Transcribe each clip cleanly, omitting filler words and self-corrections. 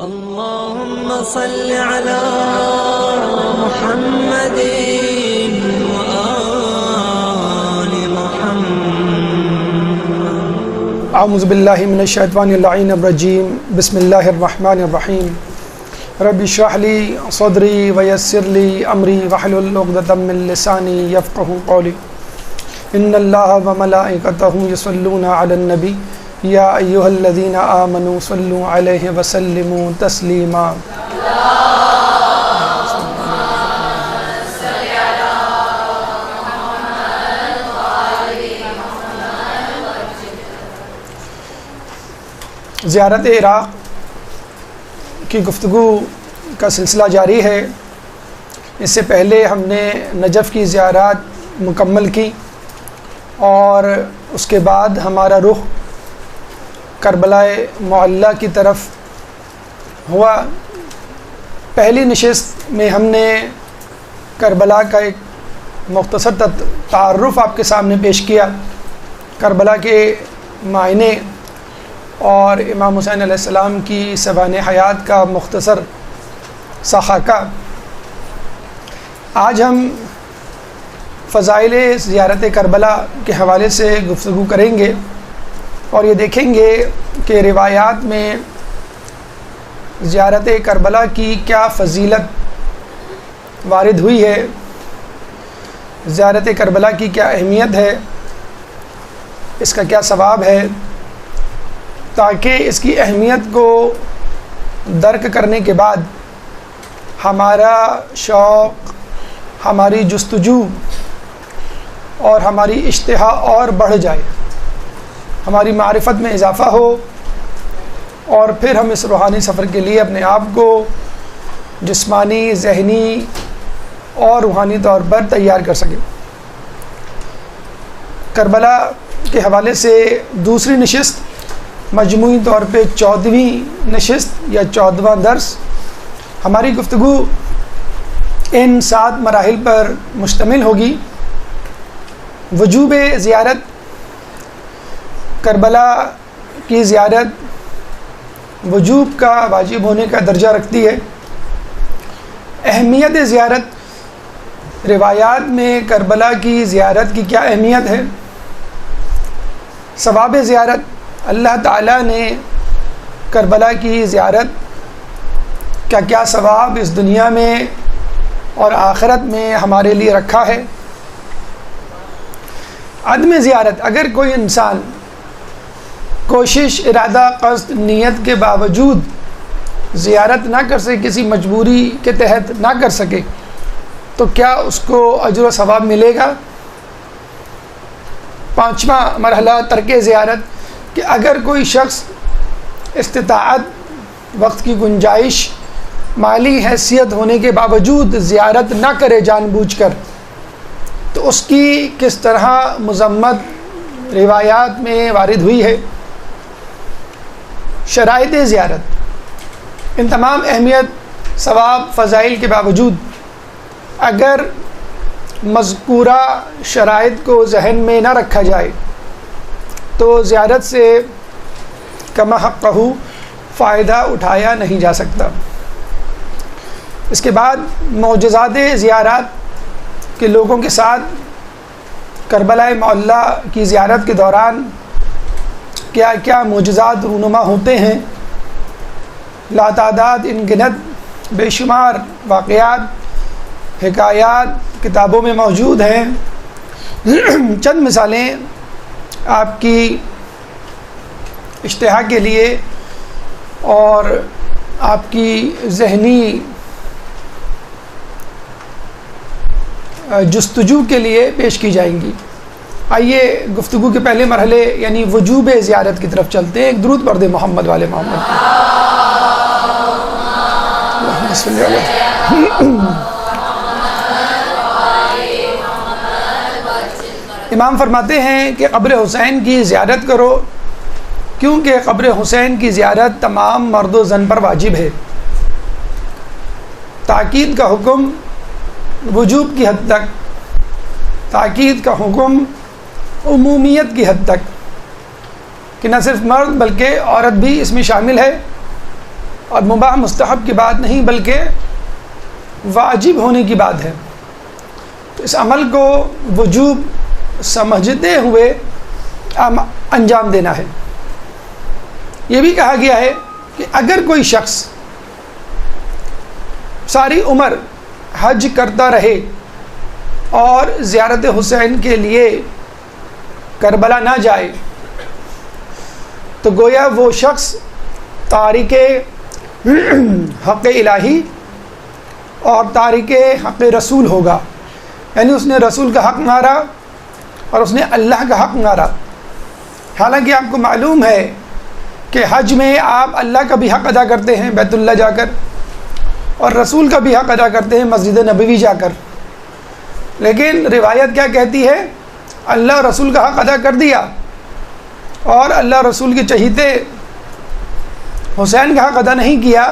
اللهم صل على محمد وآل محمد. اعوذ باللہ من الشیطان اللعین الرجیم. بسم اللہ الرحمن الرحیم. رب اشرح لی صدری ویسر لی امری واحلل عقدۃ من لسانی یفقهوا قولی. ان اللہ وملائکتہ یصلون علی النبی یا ایھا الذین آمنوا صلوا علیہ وسلموا تسلیما. زیارت عراق کی گفتگو کا سلسلہ جاری ہے. اس سے پہلے ہم نے نجف کی زیارات مکمل کی اور اس کے بعد ہمارا رخ کربلا معلی کی طرف ہوا. پہلی نشست میں ہم نے کربلا کا ایک مختصر تعارف آپ کے سامنے پیش کیا، کربلا کے معنی اور امام حسین علیہ السلام کی سوانح حیات کا مختصر سا خاکہ. آج ہم فضائل زیارت کربلا کے حوالے سے گفتگو کریں گے اور یہ دیکھیں گے کہ روایات میں زیارت کربلا کی کیا فضیلت وارد ہوئی ہے، زیارت کربلا کی کیا اہمیت ہے، اس کا کیا ثواب ہے، تاکہ اس کی اہمیت کو درک کرنے کے بعد ہمارا شوق، ہماری جستجو اور ہماری اشتہا اور بڑھ جائے، ہماری معرفت میں اضافہ ہو اور پھر ہم اس روحانی سفر کے لیے اپنے آپ کو جسمانی، ذہنی اور روحانی طور پر تیار کر سکیں. کربلا کے حوالے سے دوسری نشست، مجموعی طور پہ 14ویں نشست یا 14واں درس. ہماری گفتگو ان 7 مراحل پر مشتمل ہوگی. وجوب زیارت، کربلا کی زیارت وجوب کا، واجب ہونے کا درجہ رکھتی ہے. اہمیت زیارت، روایات میں کربلا کی زیارت کی کیا اہمیت ہے. ثواب زیارت، اللہ تعالیٰ نے کربلا کی زیارت کا کیا ثواب اس دنیا میں اور آخرت میں ہمارے لیے رکھا ہے. عدم زیارت، اگر کوئی انسان کوشش، ارادہ، قصد، نیت کے باوجود زیارت نہ کر سکے، کسی مجبوری کے تحت نہ کر سکے، تو کیا اس کو اجر و ثواب ملے گا. 5واں مرحلہ ترک زیارت، کہ اگر کوئی شخص استطاعت، وقت کی گنجائش، مالی حیثیت ہونے کے باوجود زیارت نہ کرے جان بوجھ کر، تو اس کی کس طرح مذمت روایات میں وارد ہوئی ہے. شرائط زیارت، ان تمام اہمیت، ثواب، فضائل کے باوجود اگر مذکورہ شرائط کو ذہن میں نہ رکھا جائے تو زیارت سے کما حقہ فائدہ اٹھایا نہیں جا سکتا. اس کے بعد معجزات زیارات، کہ لوگوں کے ساتھ کربلا معلی کی زیارت کے دوران کیا کیا معجزات رونما ہوتے ہیں. لاتعداد، ان گنت، بے شمار واقعات، حکایات کتابوں میں موجود ہیں. چند مثالیں آپ کی اشتہا کے لیے اور آپ کی ذہنی جستجو کے لیے پیش کی جائیں گی. آئیے گفتگو کے پہلے مرحلے یعنی وجوب زیارت کی طرف چلتے ہیں. ایک درود پڑھ دیں محمد والے محمد. امام فرماتے ہیں کہ قبر حسین کی زیارت کرو، کیونکہ قبر حسین کی زیارت تمام مرد و زن پر واجب ہے. تاکید کا حکم وجوب کی حد تک، تاکید کا حکم عمومیت کی حد تک، کہ نہ صرف مرد بلکہ عورت بھی اس میں شامل ہے. اور مباح مستحب کی بات نہیں بلکہ واجب ہونے کی بات ہے. تو اس عمل کو وجوب سمجھتے ہوئے انجام دینا ہے. یہ بھی کہا گیا ہے کہ اگر کوئی شخص ساری عمر حج کرتا رہے اور زیارت حسین کے لیے کربلا نہ جائے تو گویا وہ شخص تارک حق الہی اور تارک حق رسول ہوگا. یعنی اس نے رسول کا حق مارا اور اس نے اللہ کا حق مارا. حالانکہ آپ کو معلوم ہے کہ حج میں آپ اللہ کا بھی حق ادا کرتے ہیں بیت اللہ جا کر، اور رسول کا بھی حق ادا کرتے ہیں مسجد نبوی جا کر. لیکن روایت کیا کہتی ہے؟ اللہ رسول کا حق ادا کر دیا اور اللہ رسول کے چہیتے حسین کا حق ادا نہیں کیا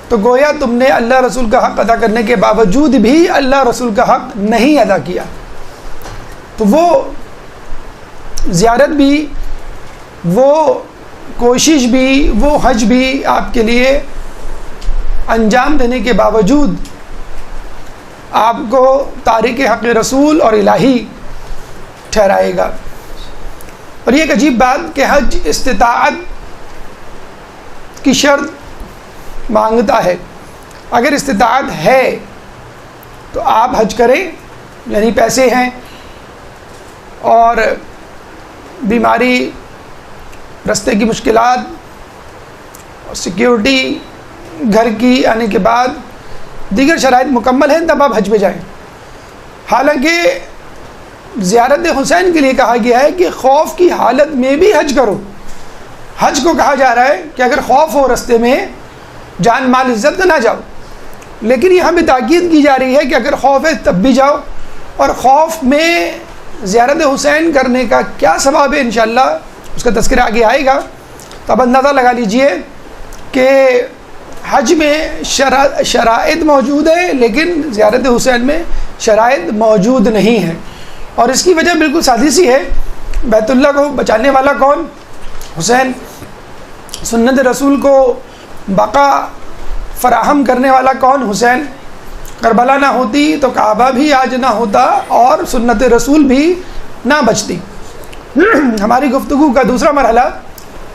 تو گویا تم نے اللہ رسول کا حق ادا کرنے کے باوجود بھی اللہ رسول کا حق نہیں ادا کیا. تو وہ زیارت بھی، وہ کوشش بھی، وہ حج بھی آپ کے لیے انجام دینے کے باوجود آپ کو تارک حق رسول اور الہی ٹھہرائے گا. اور یہ ایک عجیب بات کہ حج استطاعت کی شرط مانگتا ہے. اگر استطاعت ہے تو آپ حج کریں، یعنی پیسے ہیں اور بیماری، راستے کی مشکلات اور سیکیورٹی گھر کی آنے کے بعد دیگر شرائط مکمل ہیں تب آپ حج پہ جائیں. حالانکہ زیارت حسین کے لیے کہا گیا ہے کہ خوف کی حالت میں بھی حج کرو. حج کو کہا جا رہا ہے کہ اگر خوف ہو راستے میں جان مال عزت کا نہ جاؤ، لیکن یہاں بھی تاکید کی جا رہی ہے کہ اگر خوف ہے تب بھی جاؤ. اور خوف میں زیارت حسین کرنے کا کیا ثواب ہے انشاءاللہ اس کا تذکرہ آگے آئے گا. تو اب اندازہ لگا لیجئے کہ حج میں شرائط موجود ہیں لیکن زیارت حسین میں شرائط موجود نہیں ہیں. اور اس کی وجہ بالکل سادی سی ہے. بیت اللہ کو بچانے والا کون؟ حسین. سنت رسول کو بقا فراہم کرنے والا کون؟ حسین. کربلا نہ ہوتی تو کعبہ بھی آج نہ ہوتا اور سنت رسول بھی نہ بچتی. ہماری گفتگو کا دوسرا مرحلہ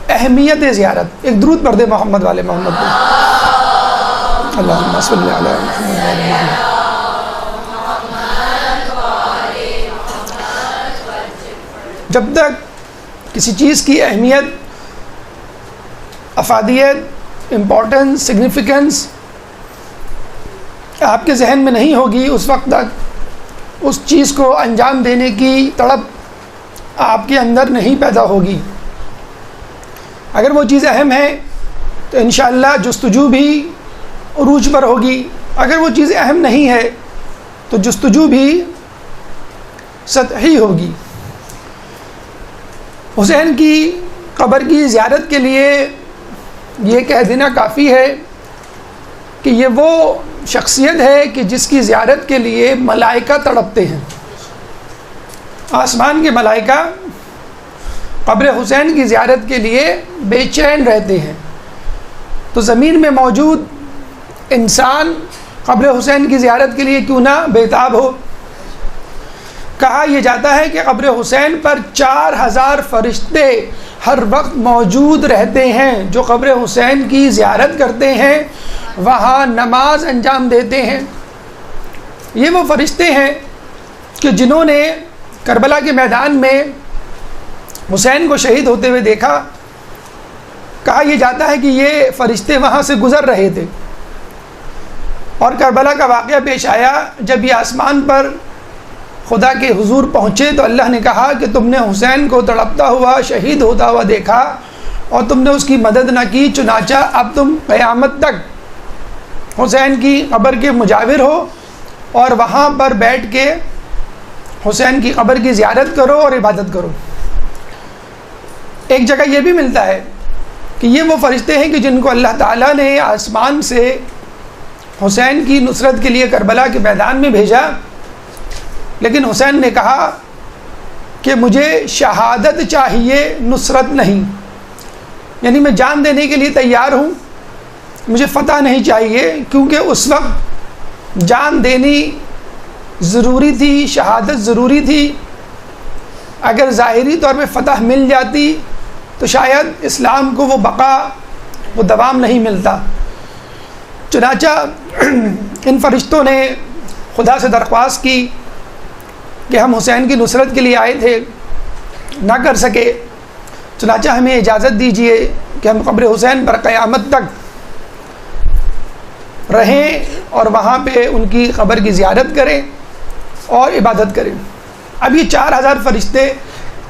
اہمیت زیارت. ایک درود پڑھ دے محمد والے محمد کو. اللہم صلی علی محمد. جب تک کسی چیز کی اہمیت، افادیت، امپورٹنس، سگنیفیکنس آپ کے ذہن میں نہیں ہوگی، اس وقت تک اس چیز کو انجام دینے کی تڑپ آپ کے اندر نہیں پیدا ہوگی. اگر وہ چیز اہم ہے تو انشاءاللہ جستجو بھی عروج پر ہوگی. اگر وہ چیز اہم نہیں ہے تو جستجو بھی سطحی ہوگی. حسین کی قبر کی زیارت کے لیے یہ کہہ دینا کافی ہے کہ یہ وہ شخصیت ہے کہ جس کی زیارت کے لیے ملائکہ تڑپتے ہیں. آسمان کے ملائکہ قبر حسین کی زیارت کے لیے بے چین رہتے ہیں. تو زمین میں موجود انسان قبر حسین کی زیارت کے لیے کیوں نہ بےتاب ہو. کہا یہ جاتا ہے کہ قبر حسین پر 4000 فرشتے ہر وقت موجود رہتے ہیں جو قبر حسین کی زیارت کرتے ہیں، وہاں نماز انجام دیتے ہیں. یہ وہ فرشتے ہیں کہ جنہوں نے کربلا کے میدان میں حسین کو شہید ہوتے ہوئے دیکھا. کہا یہ جاتا ہے کہ یہ فرشتے وہاں سے گزر رہے تھے اور کربلا کا واقعہ پیش آیا. جب یہ آسمان پر خدا کے حضور پہنچے تو اللہ نے کہا کہ تم نے حسین کو تڑپتا ہوا، شہید ہوتا ہوا دیکھا اور تم نے اس کی مدد نہ کی، چنانچہ اب تم قیامت تک حسین کی قبر کے مجاور ہو اور وہاں پر بیٹھ کے حسین کی قبر کی زیارت کرو اور عبادت کرو. ایک جگہ یہ بھی ملتا ہے کہ یہ وہ فرشتے ہیں کہ جن کو اللہ تعالیٰ نے آسمان سے حسین کی نصرت کے لیے کربلا کے میدان میں بھیجا، لیکن حسین نے کہا کہ مجھے شہادت چاہیے، نصرت نہیں. یعنی میں جان دینے کے لیے تیار ہوں مجھے فتح نہیں چاہیے، کیونکہ اس وقت جان دینی ضروری تھی، شہادت ضروری تھی۔ اگر ظاہری طور پہ فتح مل جاتی تو شاید اسلام کو وہ بقا، وہ دوام نہیں ملتا۔ چنانچہ ان فرشتوں نے خدا سے درخواست کی کہ ہم حسین کی نصرت کے لیے آئے تھے، نہ کر سکے، چنانچہ ہمیں اجازت دیجیے کہ ہم قبر حسین پر قیامت تک رہیں اور وہاں پہ ان کی قبر کی زیارت کریں اور عبادت کریں۔ اب یہ 4000 فرشتے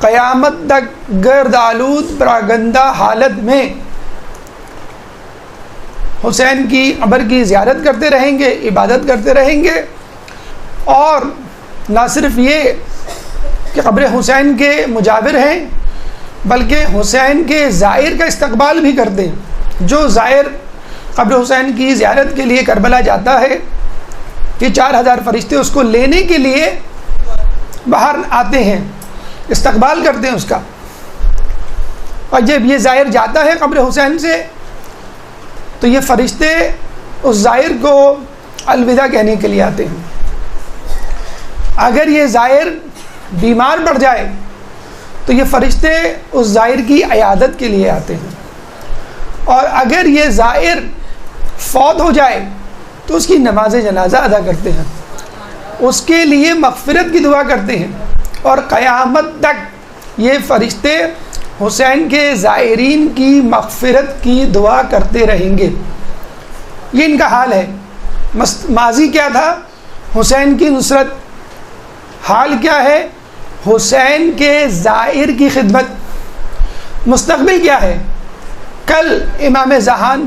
قیامت تک گرد آلود پراگندہ حالت میں حسین کی قبر کی زیارت کرتے رہیں گے، عبادت کرتے رہیں گے، اور نہ صرف یہ کہ قبر حسین کے مجاور ہیں بلکہ حسین کے زائر کا استقبال بھی کرتے ہیں۔ جو زائر قبر حسین کی زیارت کے لیے کربلا جاتا ہے، یہ 4000 فرشتے اس کو لینے کے لیے باہر آتے ہیں، استقبال کرتے ہیں اس کا۔ اور جب یہ زائر جاتا ہے قبر حسین سے تو یہ فرشتے اس زائر کو الوداع کہنے کے لیے آتے ہیں۔ اگر یہ زائر بیمار پڑ جائے تو یہ فرشتے اس زائر کی عیادت کے لیے آتے ہیں، اور اگر یہ زائر فوت ہو جائے تو اس کی نماز جنازہ ادا کرتے ہیں، اس کے لیے مغفرت کی دعا کرتے ہیں، اور قیامت تک یہ فرشتے حسین کے زائرین کی مغفرت کی دعا کرتے رہیں گے۔ یہ ان کا حال ہے۔ ماضی کیا تھا؟ حسین کی نصرت۔ حال کیا ہے؟ حسین کے زائر کی خدمت۔ مستقبل کیا ہے؟ کل امام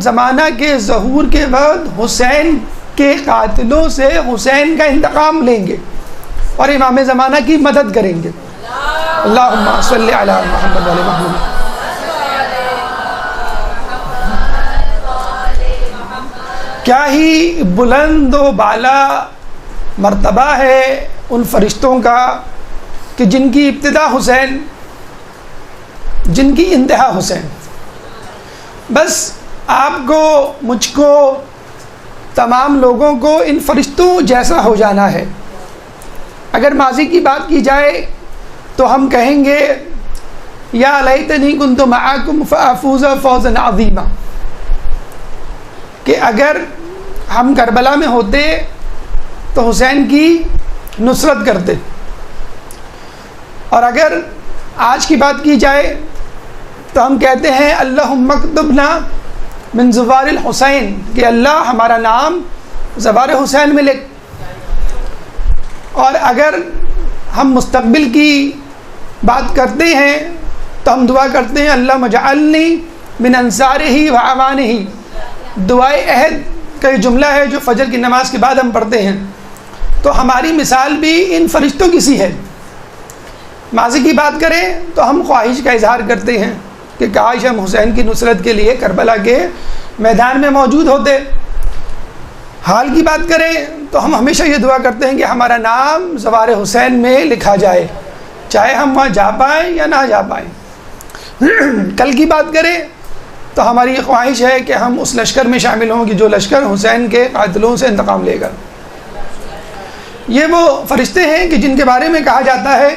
زمانہ کے ظہور کے وقت حسین کے قاتلوں سے حسین کا انتقام لیں گے اور امام زمانہ کی مدد کریں گے۔ اللہم صلی علی محمد وعلی محمد۔ کیا ہی بلند و بالا مرتبہ ہے ان فرشتوں کا کہ جن کی ابتدا حسین، جن کی انتہا حسین۔ بس آپ کو، مجھ کو، تمام لوگوں کو ان فرشتوں جیسا ہو جانا ہے۔ اگر ماضی کی بات کی جائے تو ہم کہیں گے یا لیتنی کنت معکم فافوز فوزا عظیما، کہ اگر ہم کربلا میں ہوتے تو حسین کی نصرت کرتے، اور اگر آج کی بات کی جائے تو ہم کہتے ہیں اللہم اکتبنا من زوار الحسین، کہ اللہ ہمارا نام زوار حسین میں لکھ۔ اور اگر ہم مستقبل کی بات کرتے ہیں تو ہم دعا کرتے ہیں اللہم اجعلنی من انصارہ و اعوانہ۔ دعائے عہد کا یہ جملہ ہے جو فجر کی نماز کے بعد ہم پڑھتے ہیں۔ تو ہماری مثال بھی ان فرشتوں کی سی ہے۔ ماضی کی بات کریں تو ہم خواہش کا اظہار کرتے ہیں کہ کاش ہم حسین کی نصرت کے لیے کربلا کے میدان میں موجود ہوتے۔ حال کی بات کریں تو ہم ہمیشہ یہ دعا کرتے ہیں کہ ہمارا نام زوار حسین میں لکھا جائے، چاہے ہم وہاں جا پائیں یا نہ جا پائیں۔ کل کی بات کریں تو ہماری یہ خواہش ہے کہ ہم اس لشکر میں شامل ہوں کہ جو لشکر حسین کے قاتلوں سے انتقام لے گا۔ یہ وہ فرشتے ہیں کہ جن کے بارے میں کہا جاتا ہے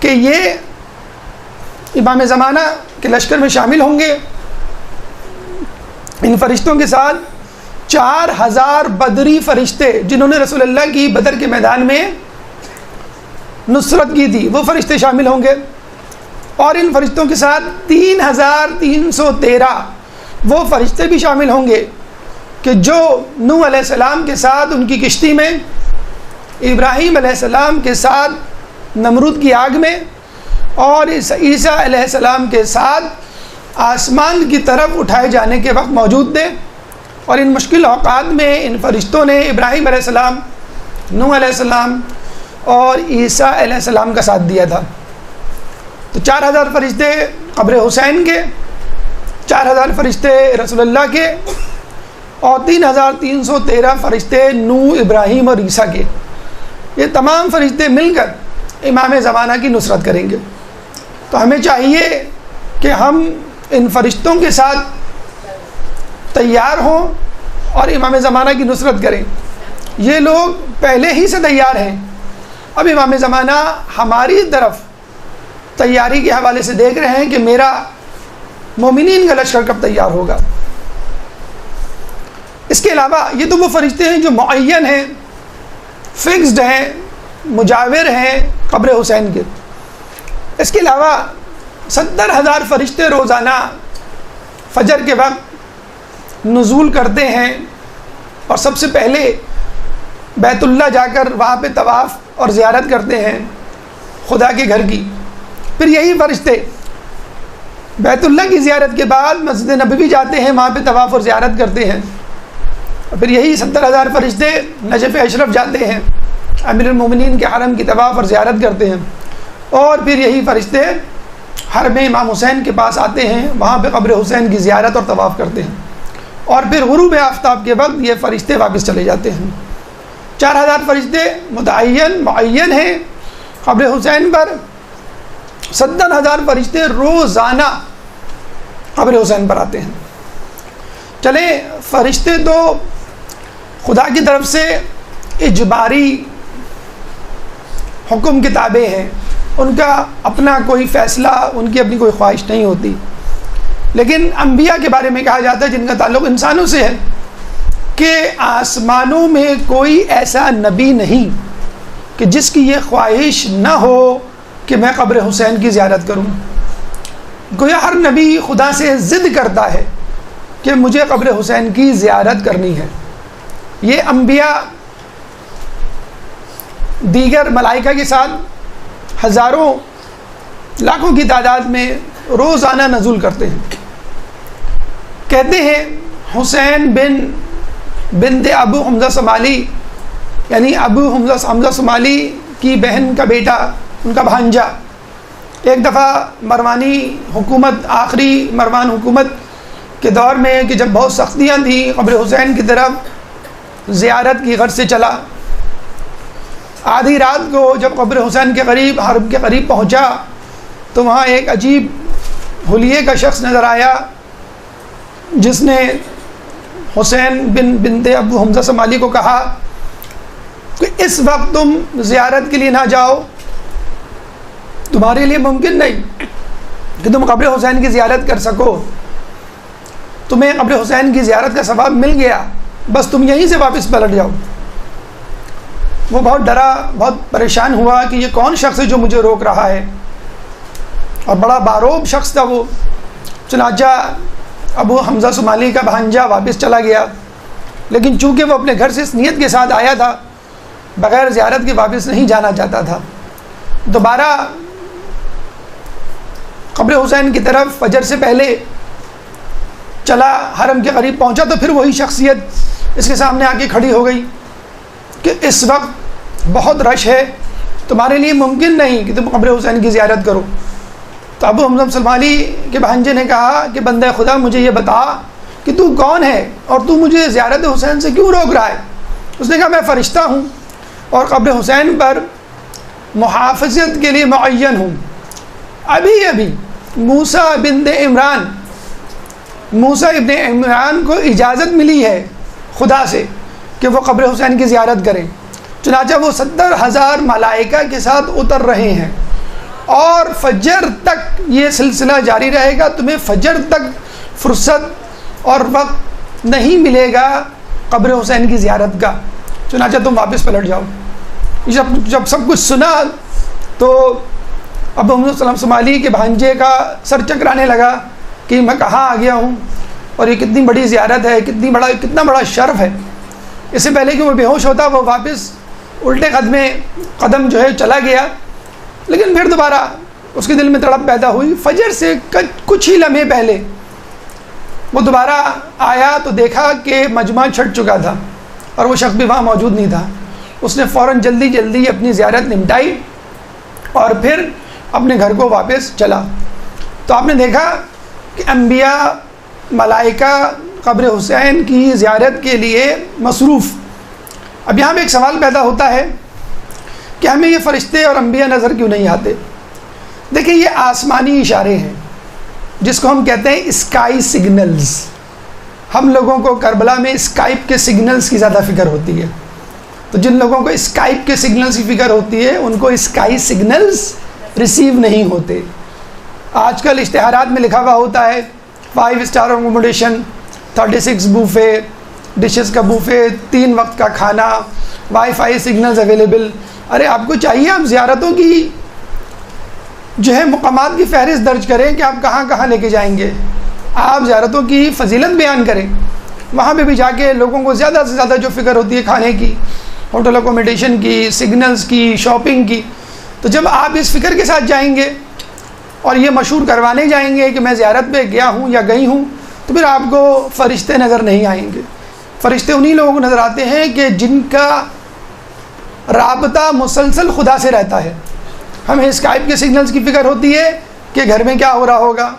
کہ یہ امام زمانہ کے لشکر میں شامل ہوں گے۔ ان فرشتوں کے ساتھ 4000 بدری فرشتے جنہوں نے رسول اللہ کی بدر کے میدان میں نصرت کی تھی، وہ فرشتے شامل ہوں گے، اور ان فرشتوں کے ساتھ 3313 وہ فرشتے بھی شامل ہوں گے کہ جو نوح علیہ السلام کے ساتھ ان کی کشتی میں، ابراہیم علیہ السلام کے ساتھ نمرود کی آگ میں، اور عیسیٰ علیہ السلام کے ساتھ آسمان کی طرف اٹھائے جانے کے وقت موجود تھے۔ اور ان مشکل اوقات میں ان فرشتوں نے ابراہیم علیہ السلام، نوح علیہ السلام اور عیسیٰ علیہ السلام کا ساتھ دیا تھا۔ تو 4000 فرشتے قبر حسین کے، 4000 فرشتے رسول اللہ کے، اور 3313 فرشتے نوح، ابراہیم اور عیسیٰ کے۔ یہ تمام فرشتے مل کر امام زمانہ کی نصرت کریں گے۔ تو ہمیں چاہیے کہ ہم ان فرشتوں کے ساتھ تیار ہوں اور امام زمانہ کی نصرت کریں. یہ لوگ پہلے ہی سے تیار ہیں. اب امام زمانہ ہماری طرف تیاری کے حوالے سے دیکھ رہے ہیں کہ میرا مومنین کا لشکر کب تیار ہوگا. اس کے علاوہ یہ تو وہ فرشتے ہیں جو معین ہیں, فکسڈ ہیں, مجاور ہیں قبر حسین کے. اس کے علاوہ 70,000 فرشتے روزانہ فجر کے وقت نزول کرتے ہیں اور سب سے پہلے بیت اللہ جا کر وہاں پہ طواف اور زیارت کرتے ہیں خدا کے گھر کی. پھر یہی فرشتے بیت اللہ کی زیارت کے بعد مسجد نبوی جاتے ہیں, وہاں پہ طواف اور زیارت کرتے ہیں. پھر یہی 70,000 فرشتے نجف اشرف جاتے ہیں, امیر المومنین کے حرم کی طواف اور زیارت کرتے ہیں. اور پھر یہی فرشتے حرم امام حسین کے پاس آتے ہیں, وہاں پہ قبر حسین کی زیارت اور طواف کرتے ہیں. اور پھر غروب آفتاب کے وقت یہ فرشتے واپس چلے جاتے ہیں. 4,000 فرشتے معین ہیں قبر حسین پر. 70,000 فرشتے روزانہ قبر حسین پر آتے ہیں. چلیں, فرشتے تو خدا کی طرف سے اجباری حکم کے تابع ہیں, ان کا اپنا کوئی فیصلہ, ان کی اپنی کوئی خواہش نہیں ہوتی. لیکن انبیاء کے بارے میں کہا جاتا ہے جن کا تعلق انسانوں سے ہے کہ آسمانوں میں کوئی ایسا نبی نہیں کہ جس کی یہ خواہش نہ ہو کہ میں قبر حسین کی زیارت کروں. گویا ہر نبی خدا سے ضد کرتا ہے کہ مجھے قبر حسین کی زیارت کرنی ہے. یہ انبیاء دیگر ملائکہ کے ساتھ ہزاروں لاکھوں کی تعداد میں روزانہ نزول کرتے ہیں. کہتے ہیں حسین بنت ابو حمزہ صومالی, یعنی ابو حمزہ صومالی کی بہن کا بیٹا, ان کا بھانجا, ایک دفعہ مروانی حکومت, آخری مروان حکومت کے دور میں کہ جب بہت سختیاں تھیں, قبر حسین کی طرف زیارت کی غرض سے چلا. آدھی رات کو جب قبر حسین کے قریب, حرم کے قریب پہنچا تو وہاں ایک عجیب حلیے کا شخص نظر آیا جس نے حسین بنت ابو حمزہ صومالی کو کہا کہ اس وقت تم زیارت کے لیے نہ جاؤ, تمہارے لیے ممکن نہیں کہ تم قبر حسین کی زیارت کر سکو, تمہیں قبر حسین کی زیارت کا ثواب مل گیا, بس تم یہیں سے واپس پلٹ جاؤ. وہ بہت ڈرا, بہت پریشان ہوا کہ یہ کون شخص ہے جو مجھے روک رہا ہے, اور بڑا باروب شخص تھا وہ. چنانچہ ابو حمزہ صومالی کا بھانجا واپس چلا گیا, لیکن چونکہ وہ اپنے گھر سے اس نیت کے ساتھ آیا تھا, بغیر زیارت کے واپس نہیں جانا چاہتا تھا. دوبارہ قبر حسین کی طرف فجر سے پہلے چلا, حرم کے قریب پہنچا تو پھر وہی شخصیت اس کے سامنے آ کے کھڑی ہو گئی کہ اس وقت بہت رش ہے, تمہارے لیے ممکن نہیں کہ تم قبر حسین کی زیارت کرو. تو ابو حمزہ صومالی کے بھانجے نے کہا کہ بندہ خدا مجھے یہ بتا کہ تو کون ہے اور تو مجھے زیارت حسین سے کیوں روک رہا ہے. اس نے کہا میں فرشتہ ہوں اور قبر حسین پر محافظت کے لیے معین ہوں. ابھی موسیٰ ابن عمران کو اجازت ملی ہے خدا سے کہ وہ قبر حسین کی زیارت کریں. چنانچہ وہ 70,000 ملائکہ کے ساتھ اتر رہے ہیں اور فجر تک یہ سلسلہ جاری رہے گا. تمہیں فجر تک فرصت اور وقت نہیں ملے گا قبر حسین کی زیارت کا, چنانچہ تم واپس پلٹ جاؤ. جب سب کچھ سنا تو ابو حمزہ صومالی کے بھانجے کا سر چکرانے لگا کہ میں کہاں آ گیا ہوں, اور یہ کتنی بڑی زیارت ہے, کتنا بڑا شرف ہے. اس سے پہلے کہ وہ بے ہوش ہوتا وہ واپس الٹے قدم جو ہے چلا گیا. لیکن پھر دوبارہ اس کے دل میں تڑپ پیدا ہوئی. فجر سے کچھ ہی لمحے پہلے وہ دوبارہ آیا تو دیکھا کہ مجمع چھٹ چکا تھا اور وہ شخص بھی وہاں موجود نہیں تھا. اس نے فوراً جلدی اپنی زیارت نمٹائی اور پھر اپنے گھر کو واپس چلا. تو آپ نے دیکھا کہ انبیاء, ملائکہ قبر حسین کی زیارت کے لیے مصروف. اب یہاں پہ ایک سوال پیدا ہوتا ہے کہ ہمیں یہ فرشتے اور انبیاء نظر کیوں نہیں آتے؟ دیکھیں یہ آسمانی اشارے ہیں جس کو ہم کہتے ہیں اسکائی سگنلز. ہم لوگوں کو کربلا میں اسکائپ کے سگنلز کی زیادہ فکر ہوتی ہے. تو جن لوگوں کو اسکائپ کے سگنلز کی فکر ہوتی ہے ان کو اسکائی سگنلز ریسیو نہیں ہوتے. آج کل اشتہارات میں لکھا ہوا ہوتا ہے 5 اسٹار اکوموڈیشن، 36 بوفے، ڈشز کا بوفے، 3 وقت کا کھانا، وائی فائی سگنلز اویلیبل. ارے آپ کو چاہیے آپ زیارتوں کی جو ہے مقامات کی فہرست درج کریں کہ آپ کہاں کہاں لے کے جائیں گے. آپ زیارتوں کی فضیلت بیان کریں. وہاں پہ بھی جا کے لوگوں کو زیادہ سے زیادہ جو فکر ہوتی ہے کھانے کی، ہوٹل اکوموڈیشن کی، سگنلز کی، شاپنگ کی. تو جب آپ اس فکر کے ساتھ جائیں گے اور یہ مشہور کروانے جائیں گے کہ میں زیارت پہ گیا ہوں یا گئی ہوں، تو پھر آپ کو فرشتے نظر نہیں آئیں گے. فرشتے انہی لوگوں کو نظر آتے ہیں کہ جن کا رابطہ مسلسل خدا سے رہتا ہے. ہمیں اسکائپ کے سگنلز کی فکر ہوتی ہے کہ گھر میں کیا ہو رہا ہوگا،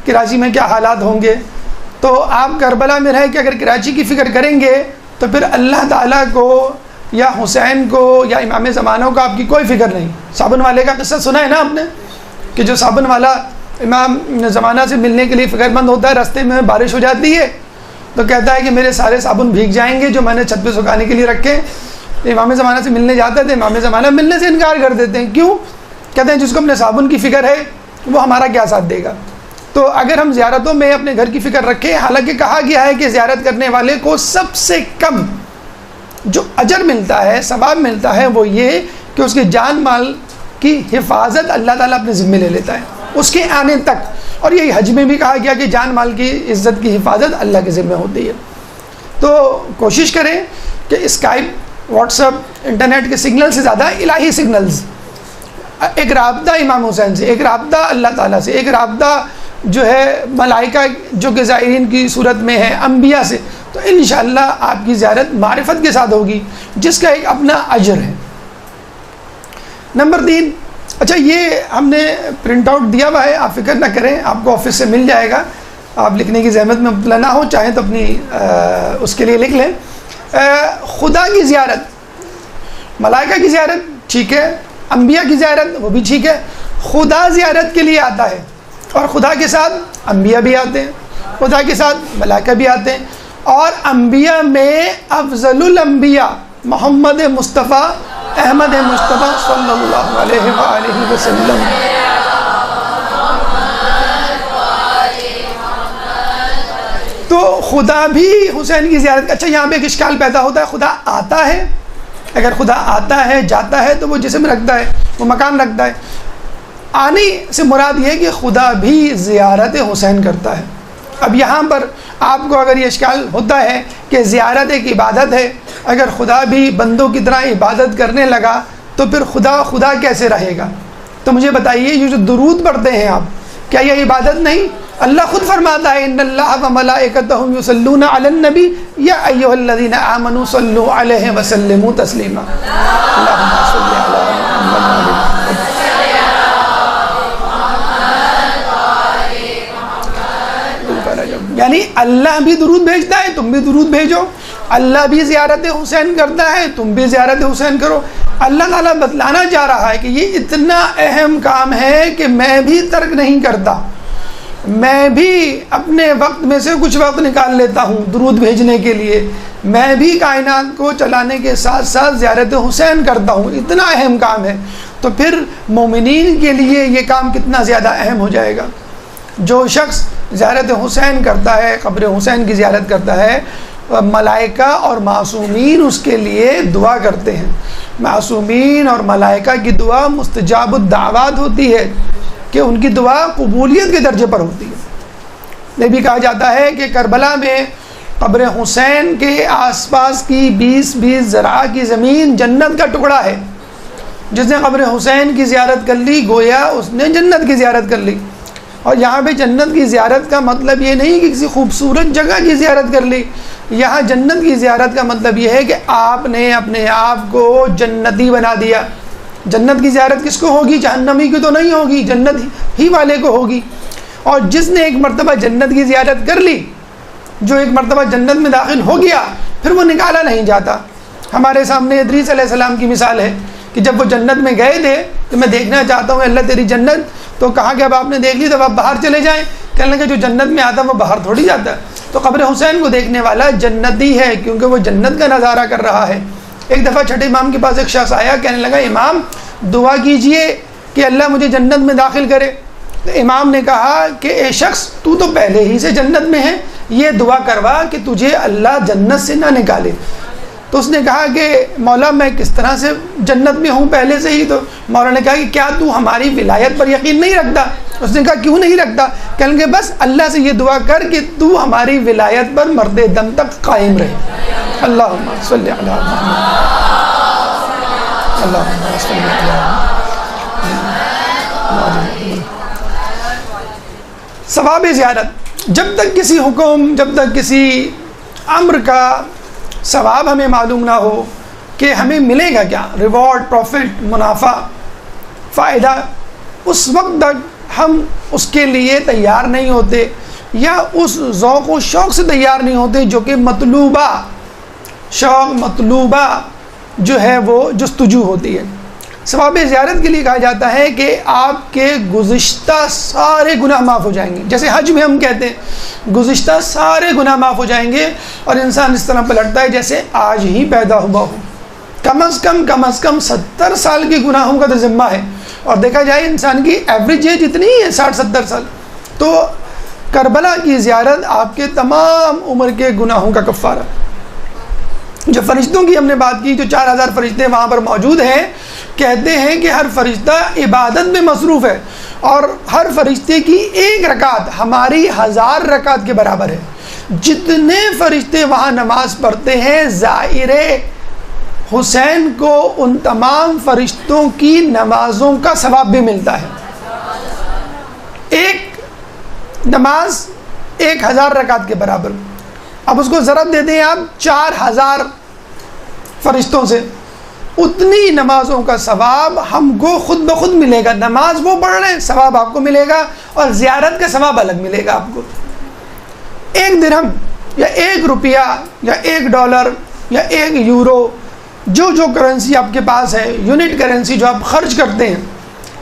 کراچی میں کیا حالات ہوں گے. تو آپ کربلا میں رہ کے اگر کراچی کی فکر کریں گے تو پھر اللہ تعالیٰ کو یا حسین کو یا امام زمانہ کو آپ کی کوئی فکر نہیں. صابن والے کا قصہ سنا ہے نا آپ نے، کہ جو صابن والا امام زمانہ سے ملنے کے لیے فکر مند ہوتا ہے، راستے میں بارش ہو جاتی ہے تو کہتا ہے کہ میرے سارے صابن بھیگ جائیں گے جو میں نے چھت پہ سکھانے کے لیے رکھے. امام زمانہ سے ملنے جاتے تھے، امام زمانہ ملنے سے انکار کر دیتے ہیں. کیوں؟ کہتے ہیں جس کو اپنے صابن کی فکر ہے وہ ہمارا کیا ساتھ دے گا. تو اگر ہم زیارتوں میں اپنے گھر کی فکر رکھیں، حالانکہ کہا گیا ہے کہ زیارت کرنے والے کو سب سے کم جو اجر ملتا ہے، ثواب ملتا ہے، وہ یہ کہ اس کے جان مال کی حفاظت اللہ تعالیٰ اپنے ذمے لے لیتا ہے اس کے آنے تک. اور یہی حج میں بھی کہا گیا کہ جان مال کی عزت کی حفاظت اللہ کے ذمے ہوتی ہے. تو کوشش کریں کہ اسکائپ، واٹس ایپ، انٹرنیٹ کے سگنل سے زیادہ الہی سگنلز، ایک رابطہ امام حسین سے، ایک رابطہ اللہ تعالیٰ سے، ایک رابطہ جو ہے ملائکہ جو کہ زائرین کی صورت میں ہے، انبیاء سے، تو انشاءاللہ آپ کی زیارت معرفت کے ساتھ ہوگی جس کا ایک اپنا اجر ہے. نمبر 3، اچھا یہ ہم نے پرنٹ آؤٹ دیا ہوا ہے، آپ فکر نہ کریں، آپ کو آفس سے مل جائے گا، آپ لکھنے کی زحمت میں مبتلا نہ ہو، چاہیں تو اپنی اس کے لیے لکھ لیں. خدا کی زیارت، ملائکہ کی زیارت ٹھیک ہے، انبیاء کی زیارت وہ بھی ٹھیک ہے. خدا زیارت کے لیے آتا ہے اور خدا کے ساتھ انبیاء بھی آتے ہیں، خدا کے ساتھ ملائکہ بھی آتے ہیں. اور انبیاء میں افضل الانبیاء محمد مصطفیٰ احمد مصطفیٰ صلی اللہ علیہ وآلہ وسلم. تو خدا بھی حسین کی زیارت. اچھا یہاں پہ ایک اشکال پیدا ہوتا ہے، خدا آتا ہے، اگر خدا آتا ہے جاتا ہے تو وہ جسم رکھتا ہے، وہ مکان رکھتا ہے. آنے سے مراد یہ ہے کہ خدا بھی زیارت حسین کرتا ہے. اب یہاں پر آپ کو اگر یہ اشکال ہوتا ہے کہ زیارت ایک عبادت ہے، اگر خدا بھی بندوں کی طرح عبادت کرنے لگا تو پھر خدا خدا کیسے رہے گا؟ تو مجھے بتائیے یہ جو درود پڑھتے ہیں آپ، کیا یہ عبادت نہیں؟ اللہ خود فرماتا ہے ان اللہ و ملائکتہ یصلون علی النبی یا ایھا الذین آمنوا صلوا علیہ وسلموا تسلیما. اللہم صل علی محمد. یعنی اللہ بھی درود بھیجتا ہے، تم بھی درود بھیجو. اللہ بھی زیارت حسین کرتا ہے، تم بھی زیارت حسین کرو. اللہ تعالیٰ بتلانا چاہ رہا ہے کہ یہ اتنا اہم کام ہے کہ میں بھی ترک نہیں کرتا، میں بھی اپنے وقت میں سے کچھ وقت نکال لیتا ہوں درود بھیجنے کے لیے، میں بھی کائنات کو چلانے کے ساتھ ساتھ زیارت حسین کرتا ہوں. اتنا اہم کام ہے تو پھر مومنین کے لیے یہ کام کتنا زیادہ اہم ہو جائے گا. جو شخص زیارت حسین کرتا ہے، قبر حسین کی زیارت کرتا ہے، ملائکہ اور معصومین اس کے لیے دعا کرتے ہیں. معصومین اور ملائکہ کی دعا مستجاب الدعوات ہوتی ہے کہ ان کی دعا قبولیت کے درجے پر ہوتی ہے. یہ بھی کہا جاتا ہے کہ کربلا میں قبر حسین کے آس پاس کی 20 ذراع کی زمین جنت کا ٹکڑا ہے. جس نے قبر حسین کی زیارت کر لی گویا اس نے جنت کی زیارت کر لی. اور یہاں پہ جنت کی زیارت کا مطلب یہ نہیں کہ کسی خوبصورت جگہ کی زیارت کر لی. یہاں جنت کی زیارت کا مطلب یہ ہے کہ آپ نے اپنے آپ کو جنتی بنا دیا. جنت کی زیارت کس کو ہوگی؟ جہنمی کی تو نہیں ہوگی، جنت ہی والے کو ہوگی. اور جس نے ایک مرتبہ جنت کی زیارت کر لی، جو ایک مرتبہ جنت میں داخل ہو گیا، پھر وہ نکالا نہیں جاتا. ہمارے سامنے ادریس علیہ السلام کی مثال ہے کہ جب وہ جنت میں گئے تھے کہ میں دیکھنا چاہتا ہوں اللہ تیری جنت، تو کہا کہ اب آپ نے دیکھ لی تو اب آپ باہر چلے جائیں. کہنے لگے جو جنت میں آتا ہے وہ باہر تھوڑی جاتا ہے. تو قبر حسین کو دیکھنے والا جنتی ہے، کیونکہ وہ جنت کا نظارہ کر رہا ہے۔ ایک دفعہ چھٹے امام کے پاس ایک شخص آیا، کہنے لگا امام دعا کیجئے کہ اللہ مجھے جنت میں داخل کرے۔ تو امام نے کہا کہ اے شخص تو پہلے ہی سے جنت میں ہے، یہ دعا کروا کہ تجھے اللہ جنت سے نہ نکالے۔ تو اس نے کہا کہ مولا میں کس طرح سے جنت میں ہوں پہلے سے ہی؟ تو مولا نے کہا کہ کیا تو ہماری ولایت پر یقین نہیں رکھتا؟ اس نے کہا کیوں نہیں رکھتا؟ کہنے لگے بس اللہ سے یہ دعا کر کہ تو ہماری ولایت پر مرد دم تک قائم رہے۔ اللہم صلی علی محمد، اللہم صلی علی محمد۔ ثواب زیارت، جب تک کسی حکم، جب تک کسی امر کا ثواب ہمیں معلوم نہ ہو کہ ہمیں ملے گا کیا، ریوارڈ، پروفٹ، منافع، فائدہ، اس وقت تک ہم اس کے لیے تیار نہیں ہوتے، یا اس ذوق و شوق سے تیار نہیں ہوتے جو کہ مطلوبہ شوق، مطلوبہ جو ہے وہ جستجو ہوتی ہے۔ ثواب زیارت کے لیے کہا جاتا ہے کہ آپ کے گزشتہ سارے گناہ معاف ہو جائیں گے، جیسے حج میں ہم کہتے ہیں گزشتہ سارے گناہ معاف ہو جائیں گے، اور انسان اس طرح پلٹتا ہے جیسے آج ہی پیدا ہوا ہو۔ کم از کم 70 سال کے گناہوں کا تو ذمہ ہے، اور دیکھا جائے انسان کی ایوریج ایج اتنی ہی ہے 60-70 سال۔ تو کربلا کی زیارت آپ کے تمام عمر کے گناہوں کا کفارہ۔ جو فرشتوں کی ہم نے بات کی، جو 4000 فرشتے وہاں پر موجود ہیں، کہتے ہیں کہ ہر فرشتہ عبادت میں مصروف ہے، اور ہر فرشتے کی ایک رکعت ہماری 1000 رکعت کے برابر ہے۔ جتنے فرشتے وہاں نماز پڑھتے ہیں، زائر حسین کو ان تمام فرشتوں کی نمازوں کا ثواب بھی ملتا ہے۔ ایک نماز 1000 رکعت کے برابر، اب اس کو ضرب دیتے ہیں آپ 4000 فرشتوں سے، اتنی نمازوں کا ثواب ہم کو خود بخود ملے گا۔ نماز وہ پڑھ رہے ہیں، ثواب آپ کو ملے گا، اور زیارت کا ثواب الگ ملے گا آپ کو۔ 1 درہم یا 1 روپیہ یا 1 ڈالر یا 1 یورو، جو کرنسی آپ کے پاس ہے، یونٹ کرنسی جو آپ خرچ کرتے ہیں،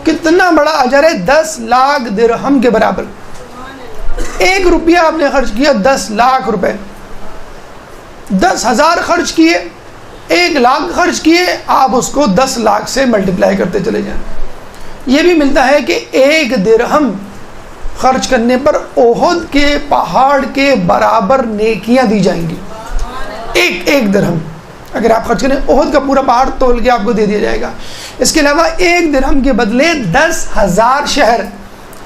کتنا بڑا اجر ہے، 10 لاکھ درہم کے برابر۔ 1 روپیہ آپ نے خرچ کیا 10 لاکھ روپے، 10,000 خرچ کیے، 1 لاکھ خرچ کیے، آپ اس کو 10 لاکھ سے ملٹیپلائی کرتے چلے جائیں۔ یہ بھی ملتا ہے کہ 1 درہم خرچ کرنے پر احد کے پہاڑ کے برابر نیکیاں دی جائیں گی۔ ایک درہم اگر آپ خرچ کریں، احد کا پورا پہاڑ تول کے آپ کو دے دیا جائے گا۔ اس کے علاوہ 1 درہم کے بدلے 10,000 شہر،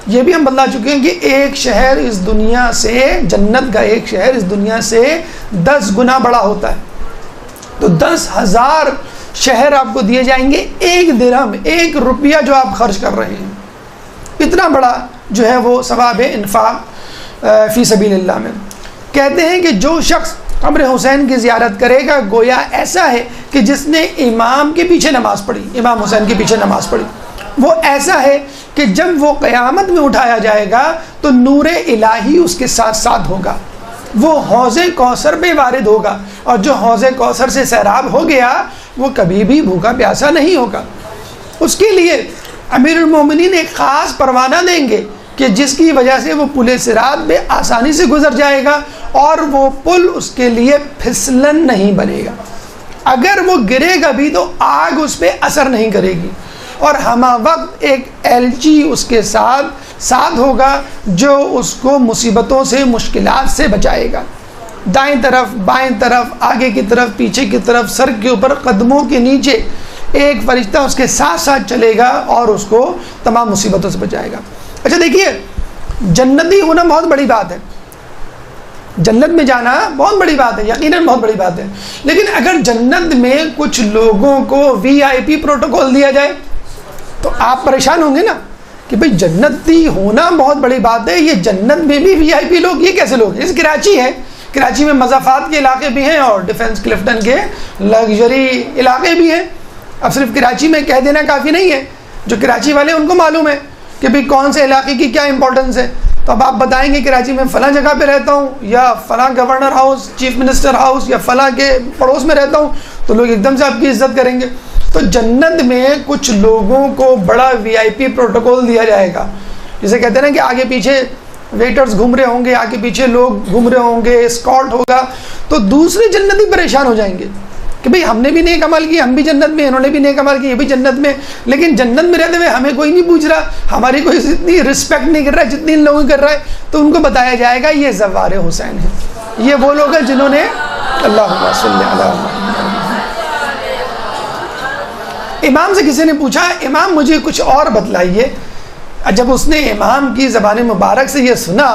یہ بھی ہم بتلا چکے ہیں کہ ایک شہر اس دنیا سے، جنت کا ایک شہر اس دنیا سے 10 گنا بڑا ہوتا ہے۔ تو 10,000 شہر آپ کو دیے جائیں گے 1 درہم، 1 روپیہ جو آپ خرچ کر رہے ہیں۔ اتنا بڑا جو ہے وہ ثواب ہے انفاق فی سبیل اللہ میں۔ کہتے ہیں کہ جو شخص قبر حسین کی زیارت کرے گا، گویا ایسا ہے کہ جس نے امام کے پیچھے نماز پڑھی، امام حسین کے پیچھے نماز پڑھی۔ وہ ایسا ہے کہ جب وہ قیامت میں اٹھایا جائے گا تو نور الہی اس کے ساتھ ساتھ ہوگا، وہ حوض کوثر پہ وارد ہوگا، اور جو حوض کوثر سے سیراب ہو گیا وہ کبھی بھی بھوکا پیاسا نہیں ہوگا۔ اس کے لیے امیر المومنین ایک خاص پروانہ دیں گے کہ جس کی وجہ سے وہ پل صراط پہ آسانی سے گزر جائے گا، اور وہ پل اس کے لیے پھسلن نہیں بنے گا۔ اگر وہ گرے گا بھی تو آگ اس پہ اثر نہیں کرے گی، اور ہمہ وقت ایک ایلچی اس کے ساتھ ہوگا جو اس کو مصیبتوں سے، مشکلات سے بچائے گا۔ دائیں طرف، بائیں طرف، آگے کی طرف، پیچھے کی طرف، سر کے اوپر، قدموں کے نیچے ایک فرشتہ اس کے ساتھ چلے گا اور اس کو تمام مصیبتوں سے بچائے گا۔ اچھا دیکھیے، جنتی ہونا بہت بڑی بات ہے، جنت میں جانا بہت بڑی بات ہے، یقیناً بہت بڑی بات ہے، لیکن اگر جنت میں کچھ لوگوں کو VIP پروٹوکول دیا جائے تو آپ پریشان ہوں گے نا کہ بھئی جنتی ہونا بہت بڑی بات ہے، یہ جنت میں بھی VIP لوگ، یہ کیسے لوگ؟ جیسے کراچی ہے، کراچی میں مضافات کے علاقے بھی ہیں اور ڈیفنس کلفٹن کے لگژری علاقے بھی ہیں۔ اب صرف کراچی میں کہہ دینا کافی نہیں ہے، جو کراچی والے ان کو معلوم ہے کہ بھئی کون سے علاقے کی کیا امپورٹنس ہے۔ تو اب آپ بتائیں گے کراچی میں فلاں جگہ پہ رہتا ہوں، یا فلاں governor house, chief minister house, یا فلاں کے پڑوس میں رہتا ہوں، تو لوگ ایک دم سے آپ کی عزت کریں گے۔ تو جنت میں کچھ لوگوں کو بڑا VIP پروٹوکول دیا جائے گا، جسے کہتے ہیں نا کہ آگے پیچھے ویٹرز گھوم رہے ہوں گے، آگے پیچھے لوگ گھوم رہے ہوں گے، اسکارٹ ہوگا، تو دوسرے جنتی پریشان ہو جائیں گے کہ بھئی ہم نے بھی نیک عمل کیا، ہم بھی جنت میں، انہوں نے بھی نیک عمل کیا، یہ بھی جنت میں، لیکن جنت میں رہتے ہوئے ہمیں کوئی نہیں پوچھ رہا، ہماری کوئی اتنی رسپیکٹ نہیں کر رہا ہے جتنی ان لوگوں کر رہا ہے. تو ان کو بتایا جائے گا یہ زوار حسین ہیں، یہ وہ لوگ ہیں جنہوں نے اللہم صلی علی محمد. امام سے کسی نے پوچھا امام مجھے کچھ اور بتلائیے. جب اس نے امام کی زبان مبارک سے یہ سنا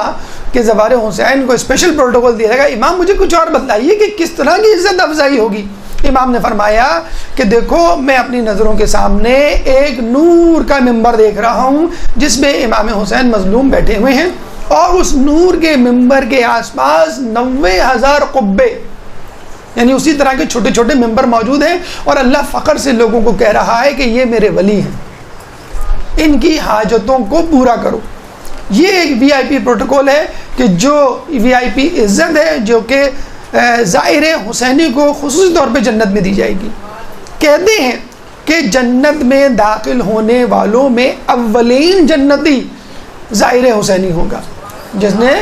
کہ زوار حسین کو اسپیشل پروٹوکول دیا جائے گا، امام مجھے کچھ اور بتلائیے کہ کس طرح کی عزت افزائی ہوگی. امام نے فرمایا کہ دیکھو میں اپنی نظروں کے سامنے ایک نور کا ممبر دیکھ رہا ہوں جس میں امام حسین مظلوم بیٹھے ہوئے ہیں، اور اس نور کے ممبر کے آس پاس 90,000 قبے، یعنی اسی طرح کے چھوٹے چھوٹے ممبر موجود ہیں، اور اللہ فخر سے لوگوں کو کہہ رہا ہے کہ یہ میرے ولی ہیں، ان کی حاجتوں کو پورا کرو. یہ ایک وی آئی پی پروٹوکول ہے کہ جو وی آئی پی عزت ہے جو کہ زائر حسینی کو خصوصی طور پہ جنت میں دی جائے گی. کہتے ہیں کہ جنت میں داخل ہونے والوں میں اولین جنتی زائر حسینی ہوگا، جس نے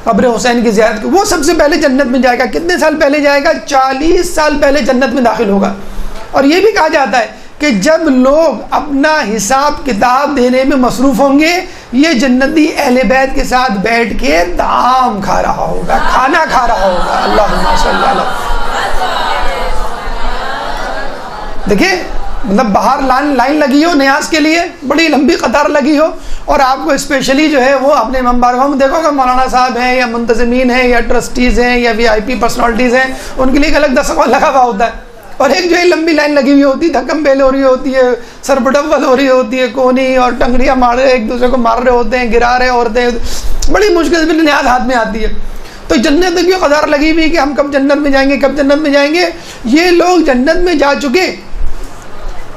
قبر حسین کی زیارت کی، وہ سب سے پہلے جنت میں جائے گا. کتنے سال پہلے جائے گا؟ 40 سال پہلے جنت میں داخل ہوگا. اور یہ بھی کہا جاتا ہے کہ جب لوگ اپنا حساب کتاب دینے میں مصروف ہوں گے، یہ جنتی اہل بیت کے ساتھ بیٹھ کے طعام کھا رہا ہوگا، کھانا کھا رہا ہوگا. اللہم صلی اللہ. دیکھیں مطلب باہر لائن لگی ہو نیاز کے لیے، بڑی لمبی قطار لگی ہو، اور آپ کو اسپیشلی جو ہے وہ اپنے ممبروں میں دیکھو کہ مولانا صاحب ہیں یا منتظمین ہیں یا ٹرسٹیز ہیں یا وی آئی پی پرسنالٹیز ہیں، ان کے لیے ایک الگ دستخط لگا ہوا ہوتا ہے، اور ایک جو ہے لمبی لائن لگی ہوئی ہوتی ہے، دھکم بیل ہو رہی ہوتی ہے، سر بڈول ہو رہی ہوتی ہے، کونی اور ٹنگڑیاں مار رہے ایک دوسرے کو مار رہے ہوتے ہیں، گرا رہے عورتیں، بڑی مشکل سے نیاز ہاتھ میں آتی ہے. تو جنت کی قطار لگی ہوئی کہ ہم کب جنت میں جائیں گے، کب جنت میں جائیں گے. یہ لوگ جنت میں جا چکے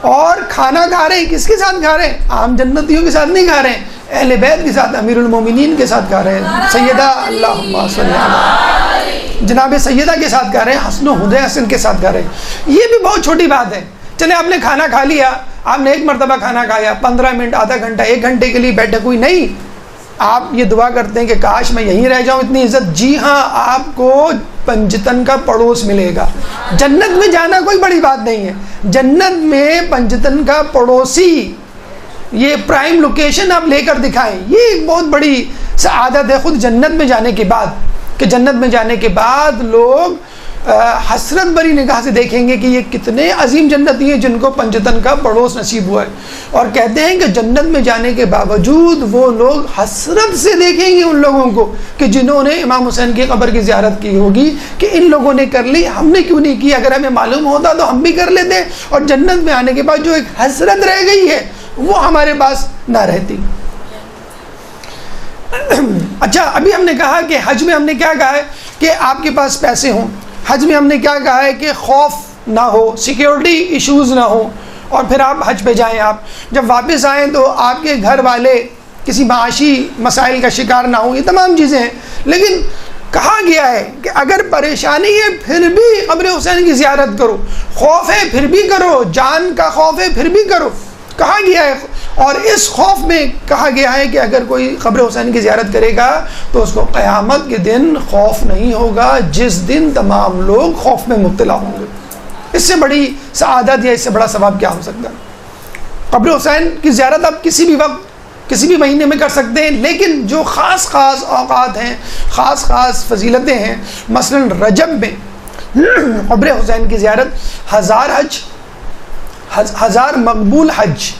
اور کھانا کھا رہے ہیں. کس کے ساتھ کھا رہے ہیں؟ عام جنتیوں کے ساتھ نہیں کھا رہے ہیں، اہل بیت کے ساتھ، امیر المومنین کے ساتھ کھا رہے ہیں، سیدہ اللہم صلی علی جناب سیدہ کے ساتھ کھا رہے ہیں، حسن و حسن کے ساتھ کھا رہے ہیں. یہ بھی بہت چھوٹی بات ہے. چلے آپ نے کھانا کھا لیا، آپ نے ایک مرتبہ کھانا کھایا، 15 منٹ، آدھا گھنٹہ، 1 گھنٹے کے لیے بیٹھے کوئی نہیں، آپ یہ دعا کرتے ہیں کہ کاش میں یہیں رہ جاؤں، اتنی عزت. جی ہاں، آپ کو پنجتن کا پڑوس ملے گا. جنت میں جانا کوئی بڑی بات نہیں ہے، جنت میں پنجتن کا پڑوسی، یہ پرائم لوکیشن آپ لے کر دکھائیں، یہ ایک بہت بڑی سعادت ہے خود جنت میں جانے کے بعد. کہ جنت میں جانے کے بعد لوگ حسرت بری نگاہ سے دیکھیں گے کہ یہ کتنے عظیم جنتی ہیں جن کو پنجتن کا پڑوس نصیب ہوا ہے. اور کہتے ہیں کہ جنت میں جانے کے باوجود وہ لوگ حسرت سے دیکھیں گے ان لوگوں کو کہ جنہوں نے امام حسین کی قبر کی زیارت کی ہوگی، کہ ان لوگوں نے کر لی، ہم نے کیوں نہیں کی؟ اگر ہمیں معلوم ہوتا تو ہم بھی کر لیتے. اور جنت میں آنے کے بعد جو ایک حسرت رہ گئی ہے وہ ہمارے پاس نہ رہتی. اچھا، ابھی ہم نے کہا کہ حج میں ہم نے کیا کہا ہے کہ آپ کے پاس پیسے ہوں. حج میں ہم نے کیا کہا ہے کہ خوف نہ ہو، سیکیورٹی ایشوز نہ ہو، اور پھر آپ حج پہ جائیں. آپ جب واپس آئیں تو آپ کے گھر والے کسی معاشی مسائل کا شکار نہ ہوں. یہ تمام چیزیں ہیں. لیکن کہا گیا ہے کہ اگر پریشانی ہے پھر بھی قبر حسین کی زیارت کرو، خوف ہے پھر بھی کرو، جان کا خوف ہے پھر بھی کرو، کہا گیا ہے. اور اس خوف میں کہا گیا ہے کہ اگر کوئی قبر حسین کی زیارت کرے گا تو اس کو قیامت کے دن خوف نہیں ہوگا جس دن تمام لوگ خوف میں مبتلا ہوں گے. اس سے بڑی سعادت یا اس سے بڑا ثواب کیا ہو سکتا ہے؟ قبر حسین کی زیارت آپ کسی بھی وقت کسی بھی مہینے میں کر سکتے ہیں، لیکن جو خاص اوقات ہیں، خاص فضیلتیں ہیں، مثلا رجب میں قبر حسین کی زیارت 1000 حج، 1000 مقبول حج،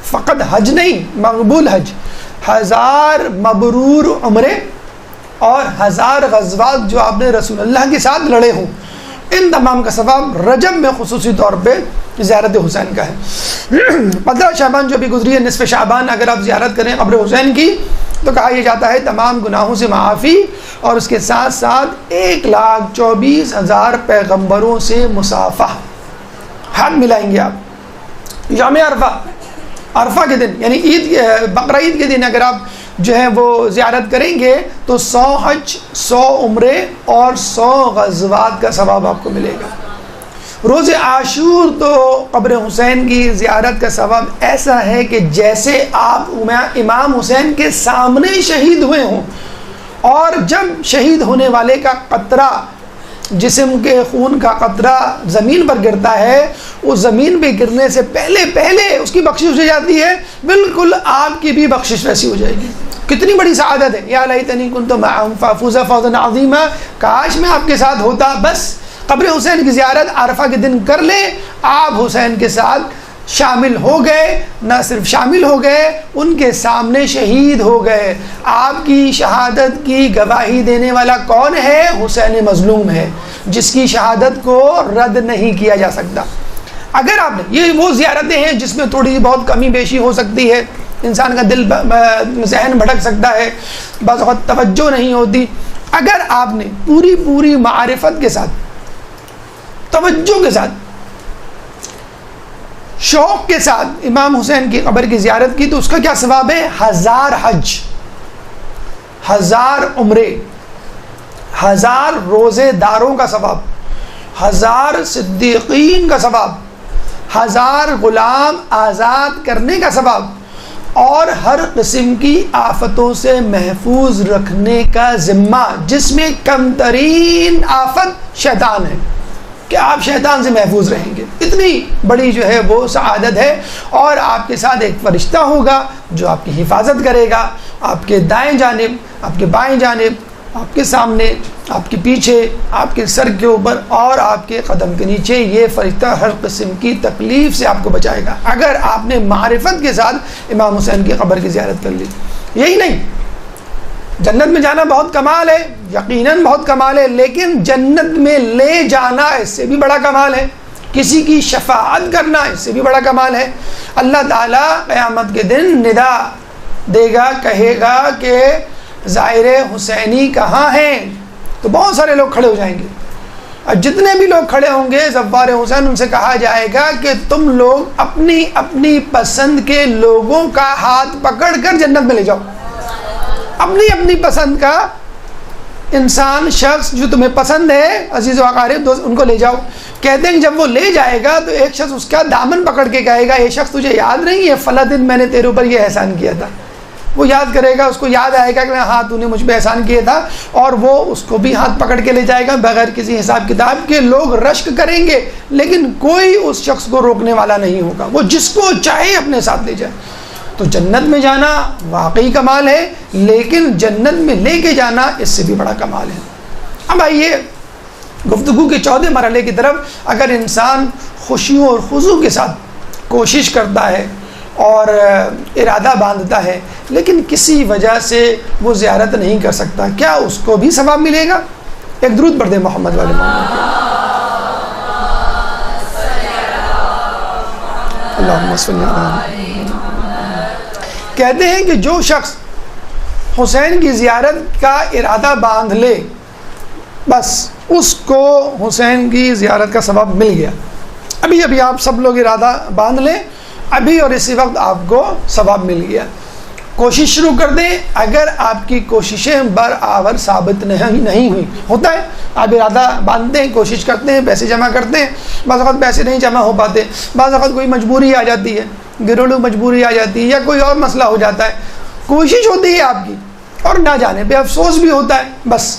فقط حج نہیں، مقبول حج، 1000 مبرور عمرے، اور 1000 غزوات جو آپ نے رسول اللہ کے ساتھ لڑے ہوں، ان تمام کا ثواب رجب میں خصوصی طور پہ زیارت حسین کا ہے. 15 شعبان جو بھی گزری ہے، نصف شعبان، اگر آپ زیارت کریں قبر حسین کی تو کہا یہ جاتا ہے تمام گناہوں سے معافی، اور اس کے ساتھ ساتھ 1,24,000 پیغمبروں سے مصافحہ، ہاتھ ملائیں گے آپ. یوم عرفہ کے دن، یعنی بقرہ عید کے دن اگر آپ جو ہے وہ زیارت کریں گے تو 100 حج، 100 عمرے اور 100 غزوات کا ثواب آپ کو ملے گا. روز عاشور تو قبر حسین کی زیارت کا ثواب ایسا ہے کہ جیسے آپ امام حسین کے سامنے شہید ہوئے ہوں، اور جب شہید ہونے والے کا قطرہ، جسم کے خون کا قطرہ زمین پر گرتا ہے، اس زمین پہ گرنے سے پہلے اس کی بخشش ہو جاتی ہے، بالکل آپ کی بھی بخشش ویسی ہو جائے گی۔ کتنی بڑی سعادت ہے، یا لیتنی کنت معہم فافوز فوزا عظیما، کاش میں آپ کے ساتھ ہوتا۔ بس قبر حسین کی زیارت عرفہ کے دن کر لیں، آپ حسین کے ساتھ شامل ہو گئے، نہ صرف شامل ہو گئے، ان کے سامنے شہید ہو گئے۔ آپ کی شہادت کی گواہی دینے والا کون ہے؟ حسین مظلوم ہے، جس کی شہادت کو رد نہیں کیا جا سکتا۔ اگر آپ نے، یہ وہ زیارتیں ہیں جس میں تھوڑی بہت کمی بیشی ہو سکتی ہے، انسان کا دل ذہن بھٹک سکتا ہے، بعض وقت توجہ نہیں ہوتی۔ اگر آپ نے پوری معرفت کے ساتھ، توجہ کے ساتھ، شوق کے ساتھ امام حسین کی قبر کی زیارت کی، تو اس کا کیا ثواب ہے؟ 1000 حج، 1000 عمرے، 1000 روزے داروں کا ثواب، 1000 صدیقین کا ثواب، 1000 غلام آزاد کرنے کا ثواب، اور ہر قسم کی آفتوں سے محفوظ رکھنے کا ذمہ، جس میں کم ترین آفت شیطان ہے، کہ آپ شیطان سے محفوظ رہیں گے۔ اتنی بڑی جو ہے وہ سعادت ہے، اور آپ کے ساتھ ایک فرشتہ ہوگا جو آپ کی حفاظت کرے گا، آپ کے دائیں جانب، آپ کے بائیں جانب، آپ کے سامنے، آپ کے پیچھے، آپ کے سر کے اوپر اور آپ کے قدم کے نیچے۔ یہ فرشتہ ہر قسم کی تکلیف سے آپ کو بچائے گا، اگر آپ نے معرفت کے ساتھ امام حسین کی قبر کی زیارت کر لی۔ یہی نہیں، جنت میں جانا بہت کمال ہے، یقیناً بہت کمال ہے، لیکن جنت میں لے جانا اس سے بھی بڑا کمال ہے، کسی کی شفاعت کرنا اس سے بھی بڑا کمال ہے۔ اللہ تعالیٰ قیامت کے دن ندا دے گا، کہے گا کہ زائر حسینی کہاں ہیں؟ تو بہت سارے لوگ کھڑے ہو جائیں گے، اور جتنے بھی لوگ کھڑے ہوں گے زوار حسین، ان سے کہا جائے گا کہ تم لوگ اپنی اپنی پسند کے لوگوں کا ہاتھ پکڑ کر جنت میں لے جاؤ، اپنی اپنی پسند کا انسان، شخص جو تمہیں پسند ہے، عزیز و اقارب دوست، ان کو لے جاؤ۔ کہتے ہیں کہ جب وہ لے جائے گا تو ایک شخص اس کا دامن پکڑ کے کہے گا، یہ شخص تجھے یاد نہیں ہے فلاں دن میں نے تیرے اوپر یہ احسان کیا تھا؟ وہ یاد کرے گا، اس کو یاد آئے گا کہ ہاں تو نے مجھ پہ احسان کیا تھا، اور وہ اس کو بھی ہاتھ پکڑ کے لے جائے گا بغیر کسی حساب کتاب کے۔ لوگ رشک کریں گے، لیکن کوئی اس شخص کو روکنے والا نہیں ہوگا، وہ جس کو چاہے اپنے ساتھ لے جائے۔ تو جنت میں جانا واقعی کمال ہے، لیکن جنت میں لے کے جانا اس سے بھی بڑا کمال ہے۔ اب آئیے گفتگو کے 14 مرحلے کی طرف۔ اگر انسان خوشیوں اور خضوع کے ساتھ کوشش کرتا ہے اور ارادہ باندھتا ہے، لیکن کسی وجہ سے وہ زیارت نہیں کر سکتا، کیا اس کو بھی ثواب ملے گا؟ ایک درود پڑھ دیں محمد والے محمد، اللہم صلی اللہ علیہ۔ کہتے ہیں کہ جو شخص حسین کی زیارت کا ارادہ باندھ لے، بس اس کو حسین کی زیارت کا ثواب مل گیا۔ ابھی آپ سب لوگ ارادہ باندھ لیں، ابھی اور اسی وقت آپ کو ثواب مل گیا۔ کوشش شروع کر دیں۔ اگر آپ کی کوششیں برآور ثابت نہیں ہوئی، ہوتا ہے آپ ارادہ باندھتے ہیں، کوشش کرتے ہیں، پیسے جمع کرتے ہیں، بعض وقت پیسے نہیں جمع ہو پاتے، بعض وقت کوئی مجبوری آ جاتی ہے، گھریلو مجبوری آ جاتی ہے، یا کوئی اور مسئلہ ہو جاتا ہے، کوشش ہوتی ہے آپ کی اور نہ جانے پہ افسوس بھی ہوتا ہے۔ بس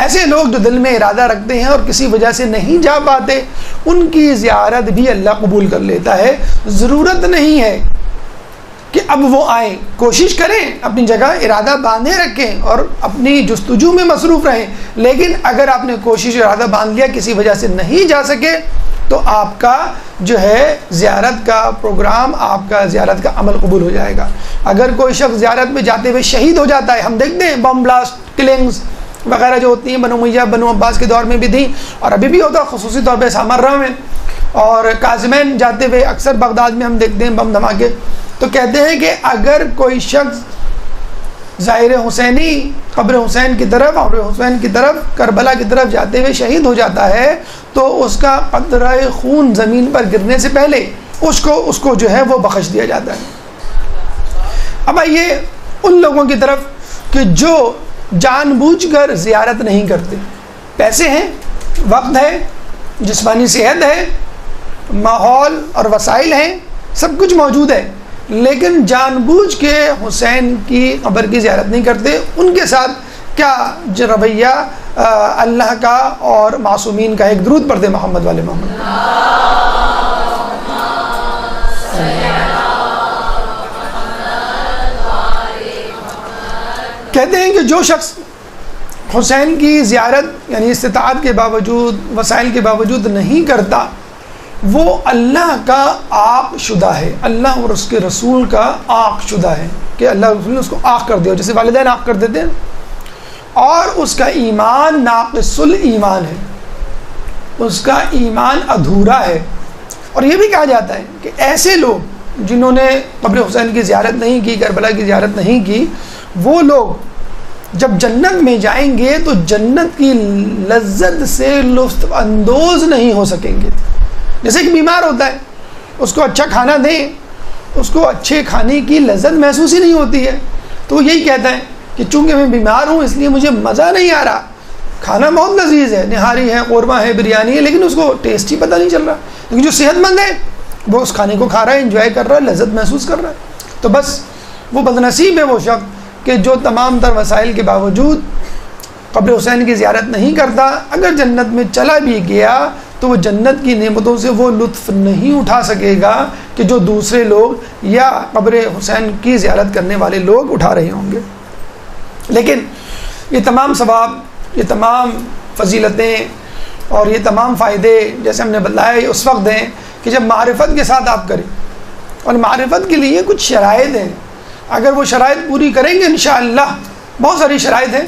ایسے لوگ جو دل میں ارادہ رکھتے ہیں اور کسی وجہ سے نہیں جا پاتے، ان کی زیارت بھی اللہ قبول کر لیتا ہے۔ ضرورت نہیں ہے کہ اب وہ آئیں، کوشش کریں، اپنی جگہ ارادہ باندھے رکھیں اور اپنی جستجو میں مصروف رہیں، لیکن اگر آپ نے کوشش ارادہ باندھ لیا، کسی وجہ سے نہیں جا سکے، تو آپ کا جو ہے زیارت کا پروگرام، آپ کا زیارت کا عمل قبول ہو جائے گا۔ اگر کوئی شخص زیارت میں جاتے ہوئے شہید ہو جاتا ہے، ہم دیکھتے ہیں بم بلاسٹ، کلنگز وغیرہ جو ہوتی ہیں، بنو امیہ بنو عباس کے دور میں بھی تھیں اور ابھی بھی ہوتا ہے، خصوصی طور پہ سامرہ میں اور کاظمین جاتے ہوئے اکثر بغداد میں ہم دیکھتے ہیں بم دھماکے۔ تو کہتے ہیں کہ اگر کوئی شخص ظاہر حسینی قبر حسین کی طرف اور حسین کی طرف کربلا کی طرف جاتے ہوئے شہید ہو جاتا ہے، تو اس کا قطرہ خون زمین پر گرنے سے پہلے اس کو جو ہے وہ بخش دیا جاتا ہے۔ اب آئیے ان لوگوں کی طرف کہ جو جان بوجھ کر زیارت نہیں کرتے، پیسے ہیں، وقت ہے، جسمانی صحت ہے، ماحول اور وسائل ہیں، سب کچھ موجود ہے، لیکن جان بوجھ کے حسین کی قبر کی زیارت نہیں کرتے. ان کے ساتھ کیا رویہ اللہ کا اور معصومین کا. ایک درود پڑھ دے محمد والے محمد. کہتے ہیں کہ جو شخص حسین کی زیارت یعنی استطاعت کے باوجود، وسائل کے باوجود نہیں کرتا، وہ اللہ کا عاق شدہ ہے، اللہ اور اس کے رسول کا عاق شدہ ہے کہ اللہ اور رسول نے اس کو عاق کر دیا، جیسے والدین عاق کر دیتے ہیں. اور اس کا ایمان ناقص الایمان ہے، اس کا ایمان ادھورا ہے. اور یہ بھی کہا جاتا ہے کہ ایسے لوگ جنہوں نے قبر حسین کی زیارت نہیں کی، کربلا کی زیارت نہیں کی، وہ لوگ جب جنت میں جائیں گے تو جنت کی لذت سے لطف اندوز نہیں ہو سکیں گے. جیسے ایک بیمار ہوتا ہے، اس کو اچھا کھانا دیں، اس کو اچھے کھانے کی لذت محسوس ہی نہیں ہوتی ہے، تو وہ یہی کہتا ہے کہ چونکہ میں بیمار ہوں اس لیے مجھے مزہ نہیں آ رہا. کھانا بہت لذیذ ہے، نہاری ہے، قورمہ ہے، بریانی ہے، لیکن اس کو ٹیسٹ ہی پتہ نہیں چل رہا. لیکن جو صحت مند ہے وہ اس کھانے کو کھا رہا ہے، انجوائے کر رہا ہے، لذت محسوس کر رہا ہے. تو بس وہ بدنصیب ہے وہ شخص کہ جو تمام تر وسائل کے باوجود قبر حسین کی زیارت نہیں کرتا. اگر جنت میں چلا بھی گیا تو وہ جنت کی نعمتوں سے وہ لطف نہیں اٹھا سکے گا کہ جو دوسرے لوگ یا قبر حسین کی زیارت کرنے والے لوگ اٹھا رہے ہوں گے. لیکن یہ تمام ثواب، یہ تمام فضیلتیں اور یہ تمام فائدے جیسے ہم نے بتلایا یہ اس وقت ہیں کہ جب معرفت کے ساتھ آپ کریں. اور معرفت کے لیے کچھ شرائط ہیں، اگر وہ شرائط پوری کریں گے انشاءاللہ. بہت ساری شرائط ہیں،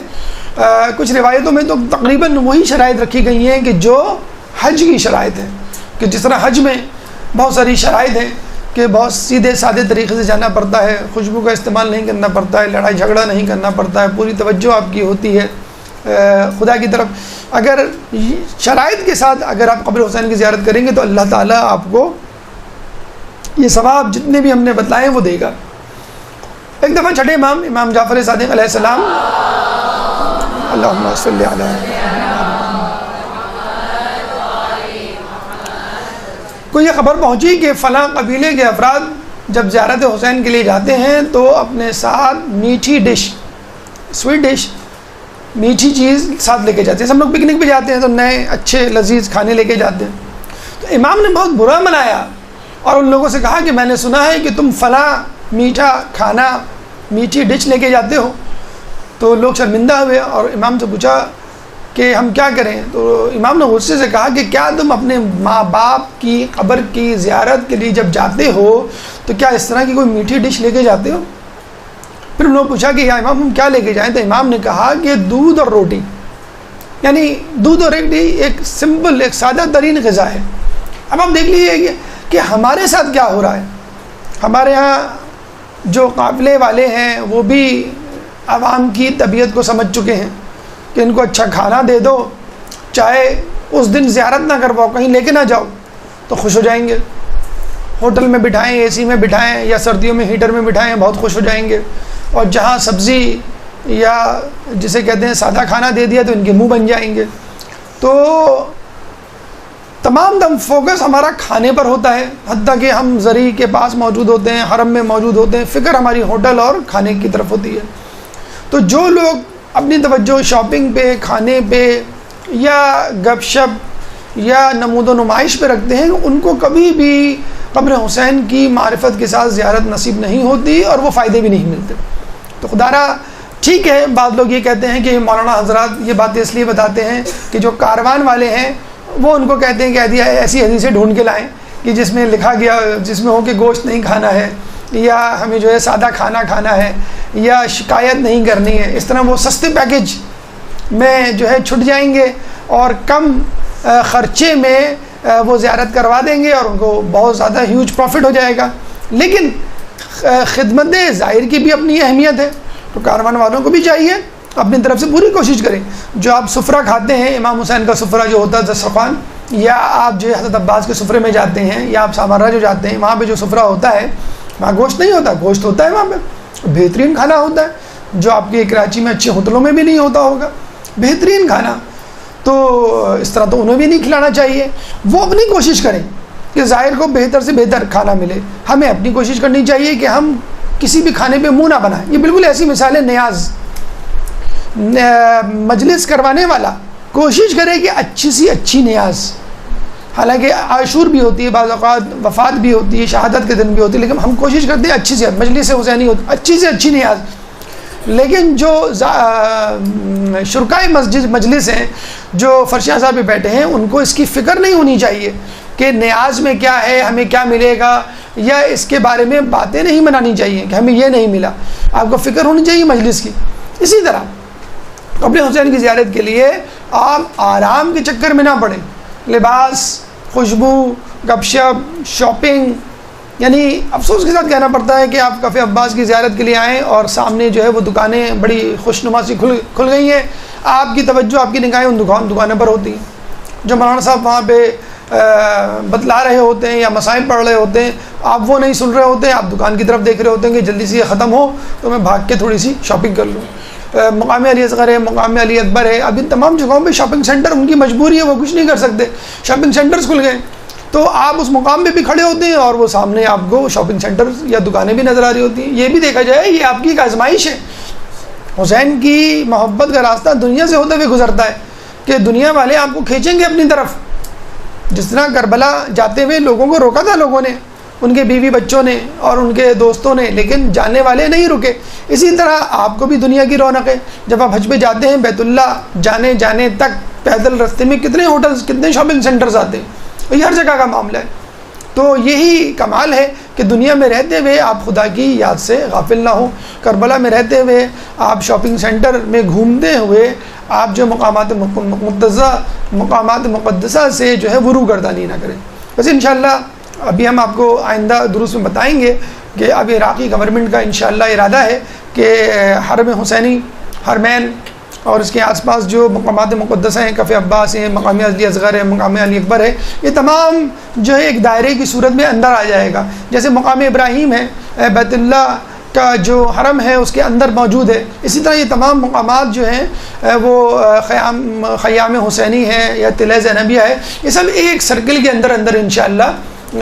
کچھ روایتوں میں تو تقریباً وہی شرائط رکھی گئی ہیں کہ جو حج کی شرائط ہیں، کہ جس طرح حج میں بہت ساری شرائط ہیں کہ بہت سیدھے سادے طریقے سے جانا پڑتا ہے، خوشبو کا استعمال نہیں کرنا پڑتا ہے، لڑائی جھگڑا نہیں کرنا پڑتا ہے، پوری توجہ آپ کی ہوتی ہے خدا کی طرف. اگر شرائط کے ساتھ اگر آپ قبر حسین کی زیارت کریں گے تو اللہ تعالیٰ آپ کو یہ ثواب جتنے بھی ہم نے بتلائے وہ دے گا. ایک دفعہ چھٹے امام جعفر صادق علیہ السلام، اللہم صلی علی، کو یہ خبر پہنچی کہ فلاں قبیلے کے افراد جب زیارت حسین کے لیے جاتے ہیں تو اپنے ساتھ میٹھی ڈش، سویٹ ڈش، میٹھی چیز ساتھ لے کے جاتے ہیں. ہم لوگ پکنک پہ جاتے ہیں تو نئے اچھے لذیذ کھانے لے کے جاتے ہیں. تو امام نے بہت برا منایا اور ان لوگوں سے کہا کہ میں نے سنا ہے کہ تم فلاں میٹھا کھانا، میٹھی ڈش لے کے جاتے ہو. تو لوگ شرمندہ ہوئے اور امام سے پوچھا کہ ہم کیا کریں. تو امام نے غصے سے کہا کہ کیا تم اپنے ماں باپ کی قبر کی زیارت کے لیے جب جاتے ہو تو کیا اس طرح کی کوئی میٹھی ڈش لے کے جاتے ہو؟ پھر انہوں نے پوچھا کہ یا امام ہم کیا لے کے جائیں؟ تو امام نے کہا کہ دودھ اور روٹی، یعنی دودھ اور روٹی ایک سمپل، ایک سادہ ترین غذا ہے. اب آپ دیکھ لیجیے کہ ہمارے ساتھ کیا ہو رہا ہے. ہمارے ہاں جو قافلے والے ہیں وہ بھی عوام کی طبیعت کو سمجھ چکے ہیں کہ ان کو اچھا کھانا دے دو، چاہے اس دن زیارت نہ کرواؤ، کہیں لے کے نہ جاؤ تو خوش ہو جائیں گے. ہوٹل میں بٹھائیں، اے سی میں بٹھائیں یا سردیوں میں ہیٹر میں بٹھائیں، بہت خوش ہو جائیں گے. اور جہاں سبزی یا جسے کہتے ہیں سادہ کھانا دے دیا تو ان کے منہ بن جائیں گے. تو تمام دم فوکس ہمارا کھانے پر ہوتا ہے، حتیٰ کہ ہم زری کے پاس موجود ہوتے ہیں، حرم میں موجود ہوتے ہیں، فکر ہماری ہوٹل اور کھانے کی طرف ہوتی ہے. تو جو لوگ اپنی توجہ شاپنگ پہ، کھانے پہ یا گپ شپ یا نمود و نمائش پہ رکھتے ہیں، ان کو کبھی بھی قبر حسین کی معرفت کے ساتھ زیارت نصیب نہیں ہوتی اور وہ فائدے بھی نہیں ملتے. تو خدا را ٹھیک ہے، بعض لوگ یہ کہتے ہیں کہ مولانا حضرات یہ باتیں اس لیے بتاتے ہیں کہ جو کاروان والے ہیں وہ ان کو کہتے ہیں کہ دیا ایسی حدیثیں ڈھونڈ کے لائیں کہ جس میں لکھا گیا، جس میں ہو کہ گوشت نہیں کھانا ہے یا ہمیں جو ہے سادہ کھانا کھانا ہے یا شکایت نہیں کرنی ہے. اس طرح وہ سستے پیکج میں جو ہے چھٹ جائیں گے اور کم خرچے میں وہ زیارت کروا دیں گے اور ان کو بہت زیادہ ہیوج پروفٹ ہو جائے گا. لیکن خدمت ظاہر کی بھی اپنی اہمیت ہے، تو کاروان والوں کو بھی چاہیے اپنی طرف سے پوری کوشش کریں. جو آپ سفرہ کھاتے ہیں، امام حسین کا سفرہ جو ہوتا ہے دسترخوان، یا آپ جو حضرت عباس کے سفرے میں جاتے ہیں یا آپ سامرہ جو جاتے ہیں، وہاں پہ جو سفرہ ہوتا ہے وہاں گوشت نہیں ہوتا، گوشت ہوتا ہے وہاں پہ، بہترین کھانا ہوتا ہے جو آپ کے کراچی میں اچھے ہوٹلوں میں بھی نہیں ہوتا ہوگا، بہترین کھانا. تو اس طرح تو انہیں بھی نہیں کھلانا چاہیے. وہ اپنی کوشش کریں کہ ظاہر کو بہتر سے بہتر کھانا ملے. ہمیں اپنی کوشش کرنی چاہیے کہ ہم کسی بھی کھانے پہ منہ نہ بنائیں. یہ بالکل ایسی مثال ہے. نیاز مجلس کروانے والا کوشش کرے کہ اچھی سی اچھی نیاز، حالانکہ عاشور بھی ہوتی ہے، بعض اوقات وفات بھی ہوتی ہے، شہادت کے دن بھی ہوتی ہے، لیکن ہم کوشش کرتے ہیں اچھی سے مجلس حسینی ہوتی اچھی سے اچھی نیاز. لیکن جو شرکائے مجلس ہیں، جو فرش اعظم پہ بیٹھے ہیں، ان کو اس کی فکر نہیں ہونی چاہیے کہ نیاز میں کیا ہے، ہمیں کیا ملے گا، یا اس کے بارے میں باتیں نہیں بنانی چاہیے کہ ہمیں یہ نہیں ملا. آپ کو فکر ہونی چاہیے مجلس کی. اسی طرح قبر حسین کی زیارت کے لیے آپ آرام کے چکر میں نہ پڑیں. لباس، خوشبو، گپ شپ، شاپنگ، یعنی افسوس کے ساتھ کہنا پڑتا ہے کہ آپ کفِ عباس کی زیارت کے لیے آئیں اور سامنے جو ہے وہ دکانیں بڑی خوشنما سی کھل گئی ہیں. آپ کی توجہ، آپ کی نگاہیں ان دکانوں پر ہوتی ہیں. جو مولانا صاحب وہاں پہ بتلا رہے ہوتے ہیں یا مسائل پڑھ رہے ہوتے ہیں، آپ وہ نہیں سن رہے ہوتے ہیں، آپ دکان کی طرف دیکھ رہے ہوتے ہیں کہ جلدی سے یہ ختم ہو تو میں بھاگ کے تھوڑی سی شاپنگ کر لوں. مقام علی اصغر ہے، مقام علی اکبر ہے، اب ان تمام جگہوں پہ شاپنگ سینٹر، ان کی مجبوری ہے، وہ کچھ نہیں کر سکتے، شاپنگ سینٹرز کھل گئے. تو آپ اس مقام پہ بھی کھڑے ہوتے ہیں اور وہ سامنے آپ کو شاپنگ سینٹر یا دکانیں بھی نظر آ رہی ہوتی ہیں. یہ بھی دیکھا جائے یہ آپ کی ایک آزمائش ہے. حسین کی محبت کا راستہ دنیا سے ہوتے ہوئے گزرتا ہے کہ دنیا والے آپ کو کھینچیں گے اپنی طرف. جس طرح کربلا جاتے ہوئے لوگوں کو روکا تھا، لوگوں نے، ان کے بیوی بچوں نے اور ان کے دوستوں نے، لیکن جاننے والے نہیں رکے. اسی طرح آپ کو بھی دنیا کی رونق ہے. جب آپ حج پہ جاتے ہیں، بیت اللہ جانے تک پیدل رستے میں کتنے ہوٹلز، کتنے شاپنگ سینٹرز آتے ہیں. یہ ہر جگہ کا معاملہ ہے. تو یہی کمال ہے کہ دنیا میں رہتے ہوئے آپ خدا کی یاد سے غافل نہ ہوں. کربلا میں رہتے ہوئے آپ شاپنگ سینٹر میں گھومتے ہوئے آپ جو مقامات مقدسہ سے جو ہے وہ روگردانی نہ کریں. بس انشاءاللہ ابھی ہم آپ کو آئندہ دروس میں بتائیں گے کہ اب عراقی گورنمنٹ کا انشاءاللہ ارادہ ہے کہ حرم حسینی، حرمین اور اس کے آس پاس جو مقامات مقدسہ ہیں، کفِ عباس ہیں، مقام علی اصغر ہے، مقام علی اکبر ہے، یہ تمام جو ہے ایک دائرے کی صورت میں اندر آ جائے گا. جیسے مقام ابراہیم ہے، بیت اللہ کا جو حرم ہے اس کے اندر موجود ہے، اسی طرح یہ تمام مقامات جو ہیں وہ خیام حسینی ہے یا طلعہ زینبیہ ہے، یہ سب ایک سرکل کے اندر انشاءاللہ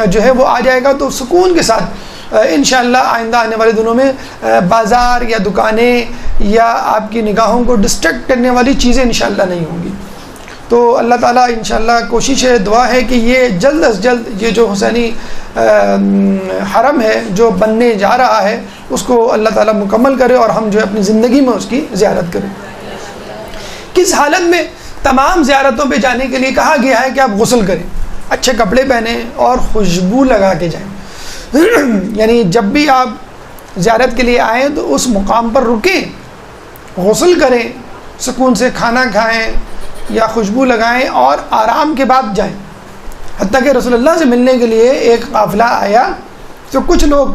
جو ہے وہ آ جائے گا. تو سکون کے ساتھ انشاءاللہ آئندہ آنے والے دنوں میں بازار یا دکانیں یا آپ کی نگاہوں کو ڈسٹریکٹ کرنے والی چیزیں انشاءاللہ نہیں ہوں گی. تو اللہ تعالیٰ انشاءاللہ کوشش ہے، دعا ہے کہ یہ جلد از جلد یہ جو حسینی حرم ہے جو بننے جا رہا ہے اس کو اللہ تعالیٰ مکمل کرے اور ہم جو ہے اپنی زندگی میں اس کی زیارت کریں. کس حالت میں؟ تمام زیارتوں پہ جانے کے لیے کہا گیا ہے کہ آپ غسل کریں، اچھے کپڑے پہنیں اور خوشبو لگا کے جائیں. یعنی جب بھی آپ زیارت کے لیے آئیں تو اس مقام پر رکیں، غسل کریں، سکون سے کھانا کھائیں یا خوشبو لگائیں اور آرام کے بعد جائیں. حتیٰ کہ رسول اللہ سے ملنے کے لیے ایک قافلہ آیا تو کچھ لوگ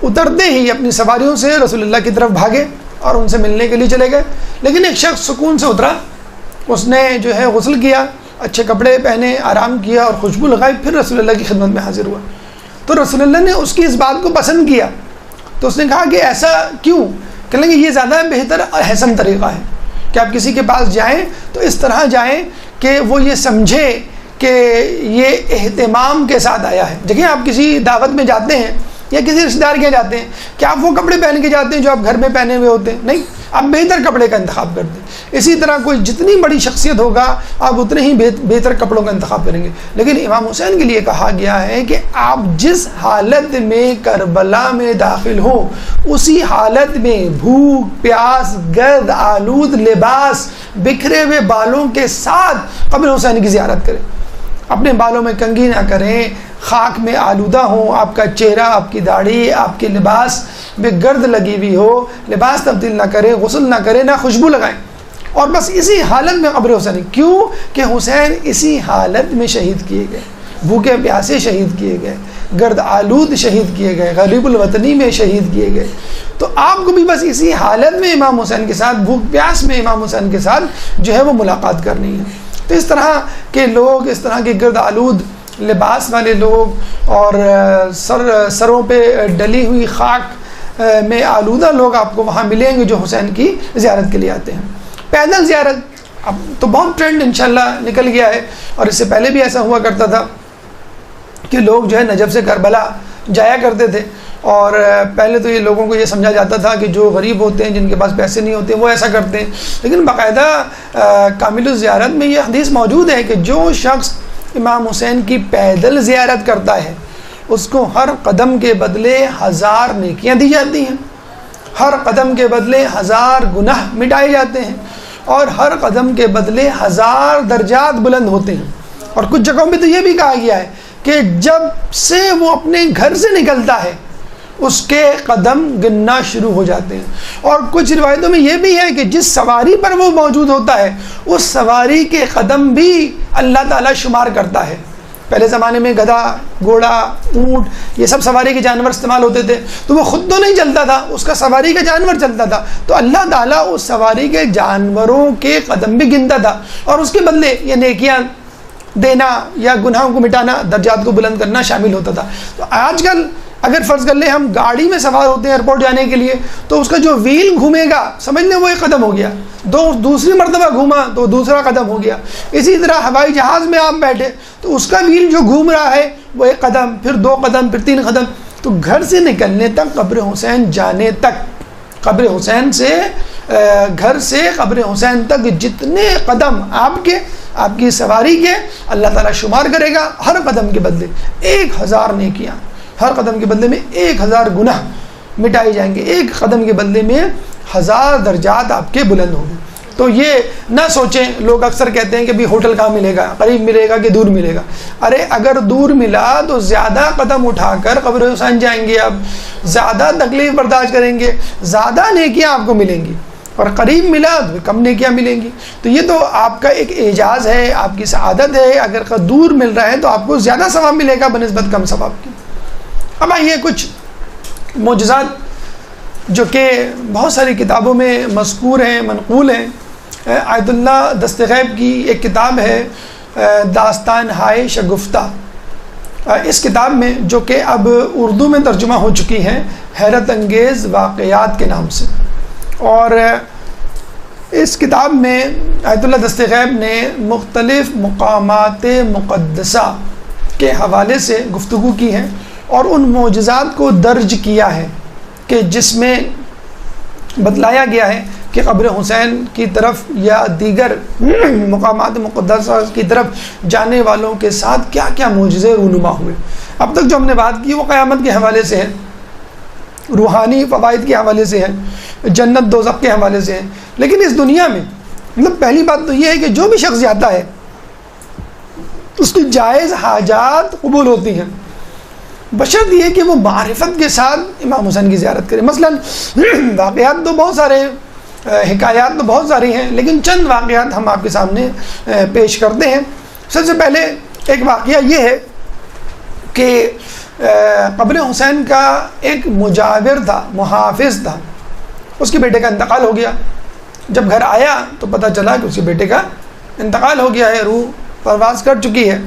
اترتے ہی اپنی سواریوں سے رسول اللہ کی طرف بھاگے اور ان سے ملنے کے لیے چلے گئے. لیکن ایک شخص سکون سے اترا، اس نے جو ہے غسل کیا، اچھے کپڑے پہنے، آرام کیا اور خوشبو لگائی، پھر رسول اللہ کی خدمت میں حاضر ہوا. تو رسول اللہ نے اس کی اس بات کو پسند کیا. تو اس نے کہا کہ ایسا کیوں؟ کہنے لگے یہ زیادہ بہتر احسن طریقہ ہے کہ آپ کسی کے پاس جائیں تو اس طرح جائیں کہ وہ یہ سمجھے کہ یہ اہتمام کے ساتھ آیا ہے. دیکھیں آپ کسی دعوت میں جاتے ہیں یا کسی رشتہ دار کے جاتے ہیں کہ آپ وہ کپڑے پہن کے جاتے ہیں جو آپ گھر میں پہنے ہوئے ہوتے ہیں، نہیں، آپ بہتر کپڑے کا انتخاب کرتے ہیں. اسی طرح کوئی جتنی بڑی شخصیت ہوگا آپ اتنے ہی بہتر کپڑوں کا انتخاب کریں گے. لیکن امام حسین کے لیے کہا گیا ہے کہ آپ جس حالت میں کربلا میں داخل ہو اسی حالت میں بھوک، پیاس، گرد آلود لباس، بکھرے ہوئے بالوں کے ساتھ قبر حسین کی زیارت کریں. اپنے بالوں میں کنگھی نہ کریں، خاک میں آلودہ ہوں، آپ کا چہرہ، آپ کی داڑھی، آپ کے لباس میں گرد لگی ہوئی ہو، لباس تبدیل نہ کریں، غسل نہ کریں، نہ خوشبو لگائیں، اور بس اسی حالت میں قبر حسین. کیوں کہ حسین اسی حالت میں شہید کیے گئے، بھوکے پیاسے شہید کیے گئے، گرد آلود شہید کیے گئے، غریب الوطنی میں شہید کیے گئے. تو آپ کو بھی بس اسی حالت میں امام حسین کے ساتھ، بھوک پیاس میں امام حسین کے ساتھ جو ہے وہ ملاقات کرنی ہے. تو اس طرح کے لوگ، اس طرح کے گرد آلود لباس والے لوگ اور سروں پہ ڈلی ہوئی خاک میں آلودہ لوگ آپ کو وہاں ملیں گے جو حسین کی زیارت کے لیے آتے ہیں. پیدل زیارت اب تو بہت ٹرینڈ انشاءاللہ نکل گیا ہے، اور اس سے پہلے بھی ایسا ہوا کرتا تھا. کہ لوگ جو ہے نجف سے کربلا جایا کرتے تھے، اور پہلے تو یہ لوگوں کو یہ سمجھا جاتا تھا کہ جو غریب ہوتے ہیں، جن کے پاس پیسے نہیں ہوتے، وہ ایسا کرتے ہیں، لیکن باقاعدہ کامل الزیارت میں یہ حدیث موجود ہے کہ جو شخص امام حسین کی پیدل زیارت کرتا ہے اس کو ہر قدم کے بدلے 1000 نیکیاں دی جاتی ہیں، ہر قدم کے بدلے 1000 گناہ مٹائے جاتے ہیں، اور ہر قدم کے بدلے 1000 درجات بلند ہوتے ہیں۔ اور کچھ جگہوں پہ تو یہ بھی کہا گیا ہے کہ جب سے وہ اپنے گھر سے نکلتا ہے اس کے قدم گننا شروع ہو جاتے ہیں، اور کچھ روایتوں میں یہ بھی ہے کہ جس سواری پر وہ موجود ہوتا ہے اس سواری کے قدم بھی اللہ تعالیٰ شمار کرتا ہے۔ پہلے زمانے میں گدھا، گھوڑا، اونٹ، یہ سب سواری کے جانور استعمال ہوتے تھے، تو وہ خود تو نہیں چلتا تھا، اس کا سواری کا جانور چلتا تھا، تو اللہ تعالیٰ اس سواری کے جانوروں کے قدم بھی گنتا تھا، اور اس کے بدلے یہ نیکیاں دینا یا گناہوں کو مٹانا، درجات کو بلند کرنا شامل ہوتا تھا۔ تو آج کل اگر فرض کر لیں ہم گاڑی میں سوار ہوتے ہیں ایئرپورٹ جانے کے لیے، تو اس کا جو ویل گھومے گا سمجھ لیں وہ ایک قدم ہو گیا، دوسری مرتبہ گھوما تو دوسرا قدم ہو گیا۔ اسی طرح ہوائی جہاز میں آپ بیٹھے تو اس کا ویل جو گھوم رہا ہے وہ 1 قدم، پھر 2 قدم، پھر 3 قدم۔ تو گھر سے نکلنے تک قبر حسین جانے تک، قبر حسین سے گھر سے قبر حسین تک جتنے قدم آپ کی سواری کے اللہ تعالیٰ شمار کرے گا، ہر قدم کے بدلے 1000 نیکیاں، ہر قدم کے بدلے میں 1000 گناہ مٹائے جائیں گے، ایک قدم کے بدلے میں 1000 درجات آپ کے بلند ہوں گے۔ تو یہ نہ سوچیں، لوگ اکثر کہتے ہیں کہ بھی ہوٹل کہاں ملے گا، قریب ملے گا کہ دور ملے گا۔ ارے اگر دور ملا تو زیادہ قدم اٹھا کر قبر حسین جائیں گے، آپ زیادہ تکلیف برداشت کریں گے، زیادہ نیکیاں آپ کو ملیں گی، اور قریب ملا تو کم نیکیاں ملیں گی۔ تو یہ تو آپ کا ایک اعجاز ہے، آپ کی سعادت ہے۔ اگر دور مل رہا ہے تو آپ کو زیادہ ثواب ملے گا بنسبت کم ثواب کی۔ اب آئیے کچھ معجزات جو کہ بہت ساری کتابوں میں مذکور ہیں، منقول ہیں۔ آیت اللہ دستغیب کی ایک کتاب ہے داستان ہائے شگفتہ، اس کتاب میں جو کہ اب اردو میں ترجمہ ہو چکی ہے، حیرت انگیز واقعات کے نام سے، اور اس کتاب میں آیت اللہ دستغیب نے مختلف مقامات مقدسہ کے حوالے سے گفتگو کی ہے، اور ان معجزات کو درج کیا ہے کہ جس میں بتلایا گیا ہے کہ قبر حسین کی طرف یا دیگر مقامات مقدسہ کی طرف جانے والوں کے ساتھ کیا کیا معجزے رونما ہوئے۔ اب تک جو ہم نے بات کی وہ قیامت کے حوالے سے ہے، روحانی فوائد کے حوالے سے ہے، جنت دوزخ کے حوالے سے ہے، لیکن اس دنیا میں مطلب پہلی بات تو یہ ہے کہ جو بھی شخص جاتا ہے اس کی جائز حاجات قبول ہوتی ہیں، بشرط یہ کہ وہ معرفت کے ساتھ امام حسین کی زیارت کرے۔ مثلا واقعات تو بہت سارے، حکایات تو بہت ساری ہیں، لیکن چند واقعات ہم آپ کے سامنے پیش کرتے ہیں۔ سب سے پہلے ایک واقعہ یہ ہے کہ قبر حسین کا ایک مجاور تھا، محافظ تھا، اس کے بیٹے کا انتقال ہو گیا۔ جب گھر آیا تو پتہ چلا کہ اس کے بیٹے کا انتقال ہو گیا ہے، روح پرواز کر چکی ہے،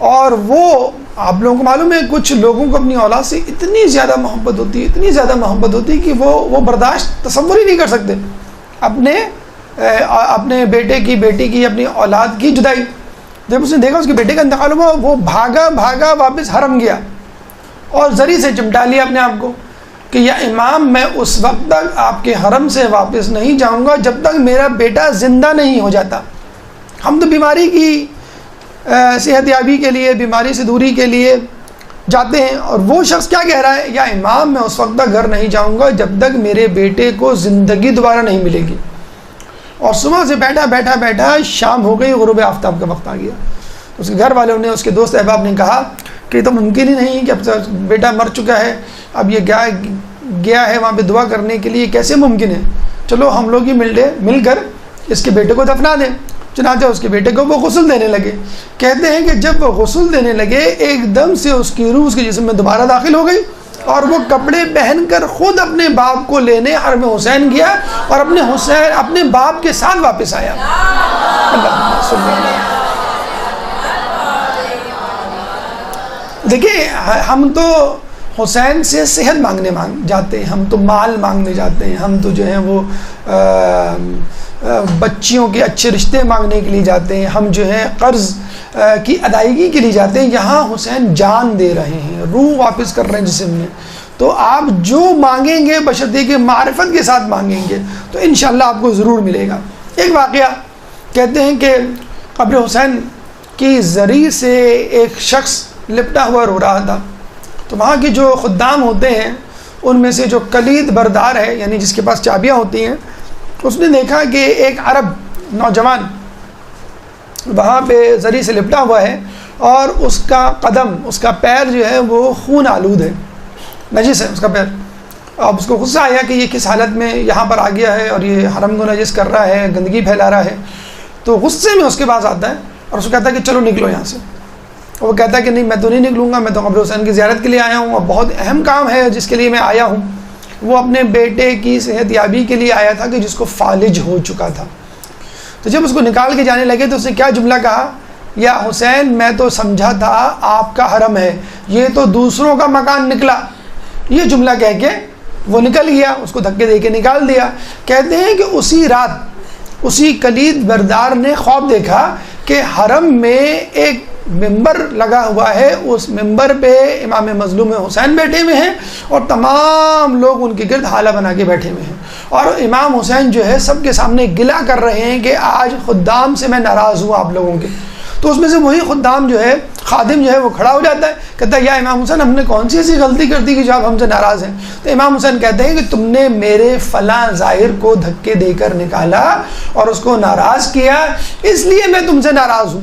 اور وہ آپ لوگوں کو معلوم ہے کچھ لوگوں کو اپنی اولاد سے اتنی زیادہ محبت ہوتی ہے، اتنی زیادہ محبت ہوتی ہے کہ وہ برداشت تصور ہی نہیں کر سکتے اپنے بیٹے کی، بیٹی کی، اپنی اولاد کی جدائی۔ جب اس نے دیکھا اس کے بیٹے کا انتقال ہوا، وہ بھاگا واپس حرم گیا اور زری سے چمٹا لیا اپنے آپ کو کہ یا امام میں اس وقت تک آپ کے حرم سے واپس نہیں جاؤں گا جب تک میرا بیٹا زندہ نہیں ہو جاتا۔ ہم تو بیماری کی صحت یابی کے لیے، بیماری سے دوری کے لیے جاتے ہیں، اور وہ شخص کیا کہہ رہا ہے، یا امام میں اس وقت تک گھر نہیں جاؤں گا جب تک میرے بیٹے کو زندگی دوبارہ نہیں ملے گی۔ اور صبح سے بیٹھا شام ہو گئی، غروب آفتاب کا وقت آ گیا۔ اس کے گھر والوں نے، اس کے دوست احباب نے کہا کہ یہ تو ممکن ہی نہیں کہ اب بیٹا مر چکا ہے، اب یہ گیا ہے وہاں پہ دعا کرنے کے لیے، کیسے ممکن ہے، چلو ہم لوگ ہی مل کر اس کے بیٹے کو دفنا دیں۔ چنانچہ اس کے بیٹے کو وہ غسل دینے لگے۔ کہتے ہیں کہ جب وہ غسل دینے لگے ایک دم سے اس کی روح اس کے جسم میں دوبارہ داخل ہو گئی، اور وہ کپڑے پہن کر خود اپنے باپ کو لینے حرم حسین گیا، اور اپنے باپ کے ساتھ واپس آیا۔ دیکھیں ہم تو حسین سے صحت مانگنے جاتے ہیں، ہم تو مال مانگنے جاتے ہیں، ہم تو جو ہیں وہ بچیوں کے اچھے رشتے مانگنے کے لیے جاتے ہیں، ہم جو ہیں قرض کی ادائیگی کے لیے جاتے ہیں، یہاں حسین جان دے رہے ہیں، روح واپس کر رہے ہیں جسم میں، تو آپ جو مانگیں گے بشرطے کہ معرفت کے ساتھ مانگیں گے تو انشاءاللہ آپ کو ضرور ملے گا۔ ایک واقعہ کہتے ہیں کہ قبر حسین کی زری سے ایک شخص لپٹا ہوا رو رہا تھا، تو وہاں کے جو خدام ہوتے ہیں ان میں سے جو کلید بردار ہے، یعنی جس کے پاس چابیاں ہوتی ہیں، اس نے دیکھا کہ ایک عرب نوجوان وہاں پہ زری سے لپٹا ہوا ہے اور اس کا قدم، اس کا پیر جو ہے وہ خون آلود ہے، نجس ہے اس کا پیر۔ اب اس کو غصہ آیا کہ یہ کس حالت میں یہاں پر آ گیا ہے اور یہ حرم کو نجس کر رہا ہے، گندگی پھیلا رہا ہے، تو غصے میں اس کے پاس آتا ہے اور اس کو کہتا ہے کہ چلو نکلو یہاں سے۔ وہ کہتا ہے کہ نہیں، میں تو نہیں نکلوں گا، میں تو قبر حسین کی زیارت کے لیے آیا ہوں اور بہت اہم کام ہے جس کے لیے میں آیا ہوں۔ وہ اپنے بیٹے کی صحت یابی کے لیے آیا تھا کہ جس کو فالج ہو چکا تھا۔ تو جب اس کو نکال کے جانے لگے تو اس نے کیا جملہ کہا، یا حسین میں تو سمجھا تھا آپ کا حرم ہے، یہ تو دوسروں کا مکان نکلا۔ یہ جملہ کہہ کے وہ نکل گیا، اس کو دھکے دے کے نکال دیا۔ کہتے ہیں کہ اسی رات اسی کلید بردار نے خواب دیکھا کہ حرم میں ایک ممبر لگا ہوا ہے، اس ممبر پہ امام مظلوم حسین بیٹھے ہوئے ہیں اور تمام لوگ ان کے گرد حالہ بنا کے بیٹھے ہوئے ہیں، اور امام حسین جو ہے سب کے سامنے گلہ کر رہے ہیں کہ آج خدام سے میں ناراض ہوں آپ لوگوں کے۔ تو اس میں سے وہی خدام جو ہے، خادم جو ہے، وہ کھڑا ہو جاتا ہے، کہتا ہے یا امام حسین ہم نے کون سی ایسی غلطی کر دی کہ جو آپ ہم سے ناراض ہیں؟ تو امام حسین کہتے ہیں کہ تم نے میرے فلاں ظاہر کو دھکے دے کر نکالا اور اس کو ناراض کیا، اس لیے میں تم سے ناراض ہوں،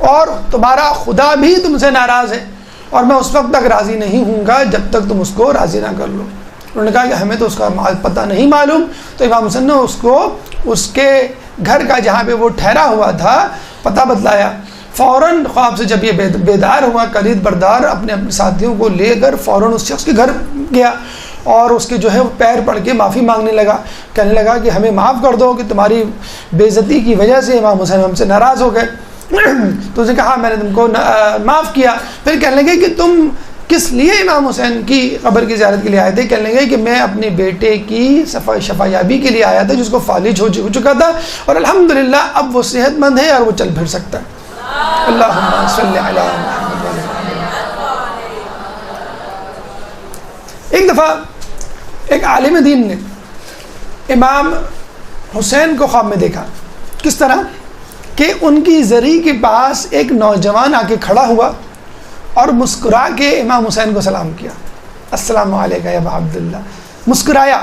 اور تمہارا خدا بھی تم سے ناراض ہے، اور میں اس وقت تک راضی نہیں ہوں گا جب تک تم اس کو راضی نہ کر لو۔ انہوں نے کہا کہ ہمیں تو اس کا پتہ نہیں معلوم۔ تو امام حسین نے اس کو اس کے گھر کا جہاں پہ وہ ٹھہرا ہوا تھا پتہ بتلایا۔ فوراً خواب سے جب یہ بیدار ہوا، کلید بردار اپنے ساتھیوں کو لے کر فوراً اس شخص کے گھر گیا اور اس کے جو ہے پیر پڑھ کے معافی مانگنے لگا، کہنے لگا کہ ہمیں معاف کر دو کہ تمہاری بے عزتی کی وجہ سے امام حسین ہم سے ناراض ہو گئے۔ تو اس نے کہا میں نے تم کو معاف کیا۔ پھر کہنے لگے کہ تم کس لیے امام حسین کی قبر کی زیارت کے لیے آئے تھے؟ کہنے لگے کہ میں اپنے بیٹے کی شفا یابی کے لیے آیا تھا جس کو فالج ہو چکا تھا، اور الحمدللہ اب وہ صحت مند ہے اور وہ چل پھر سکتا ہے۔ اللہم صلی علی محمد۔ ایک دفعہ ایک عالم دین نے امام حسین کو خواب میں دیکھا۔ کس طرح کہ ان کی زری کے پاس ایک نوجوان آ کے کھڑا ہوا اور مسکرا کے امام حسین کو سلام کیا، السلام علیکم یا ابا عبداللہ، مسکرایا۔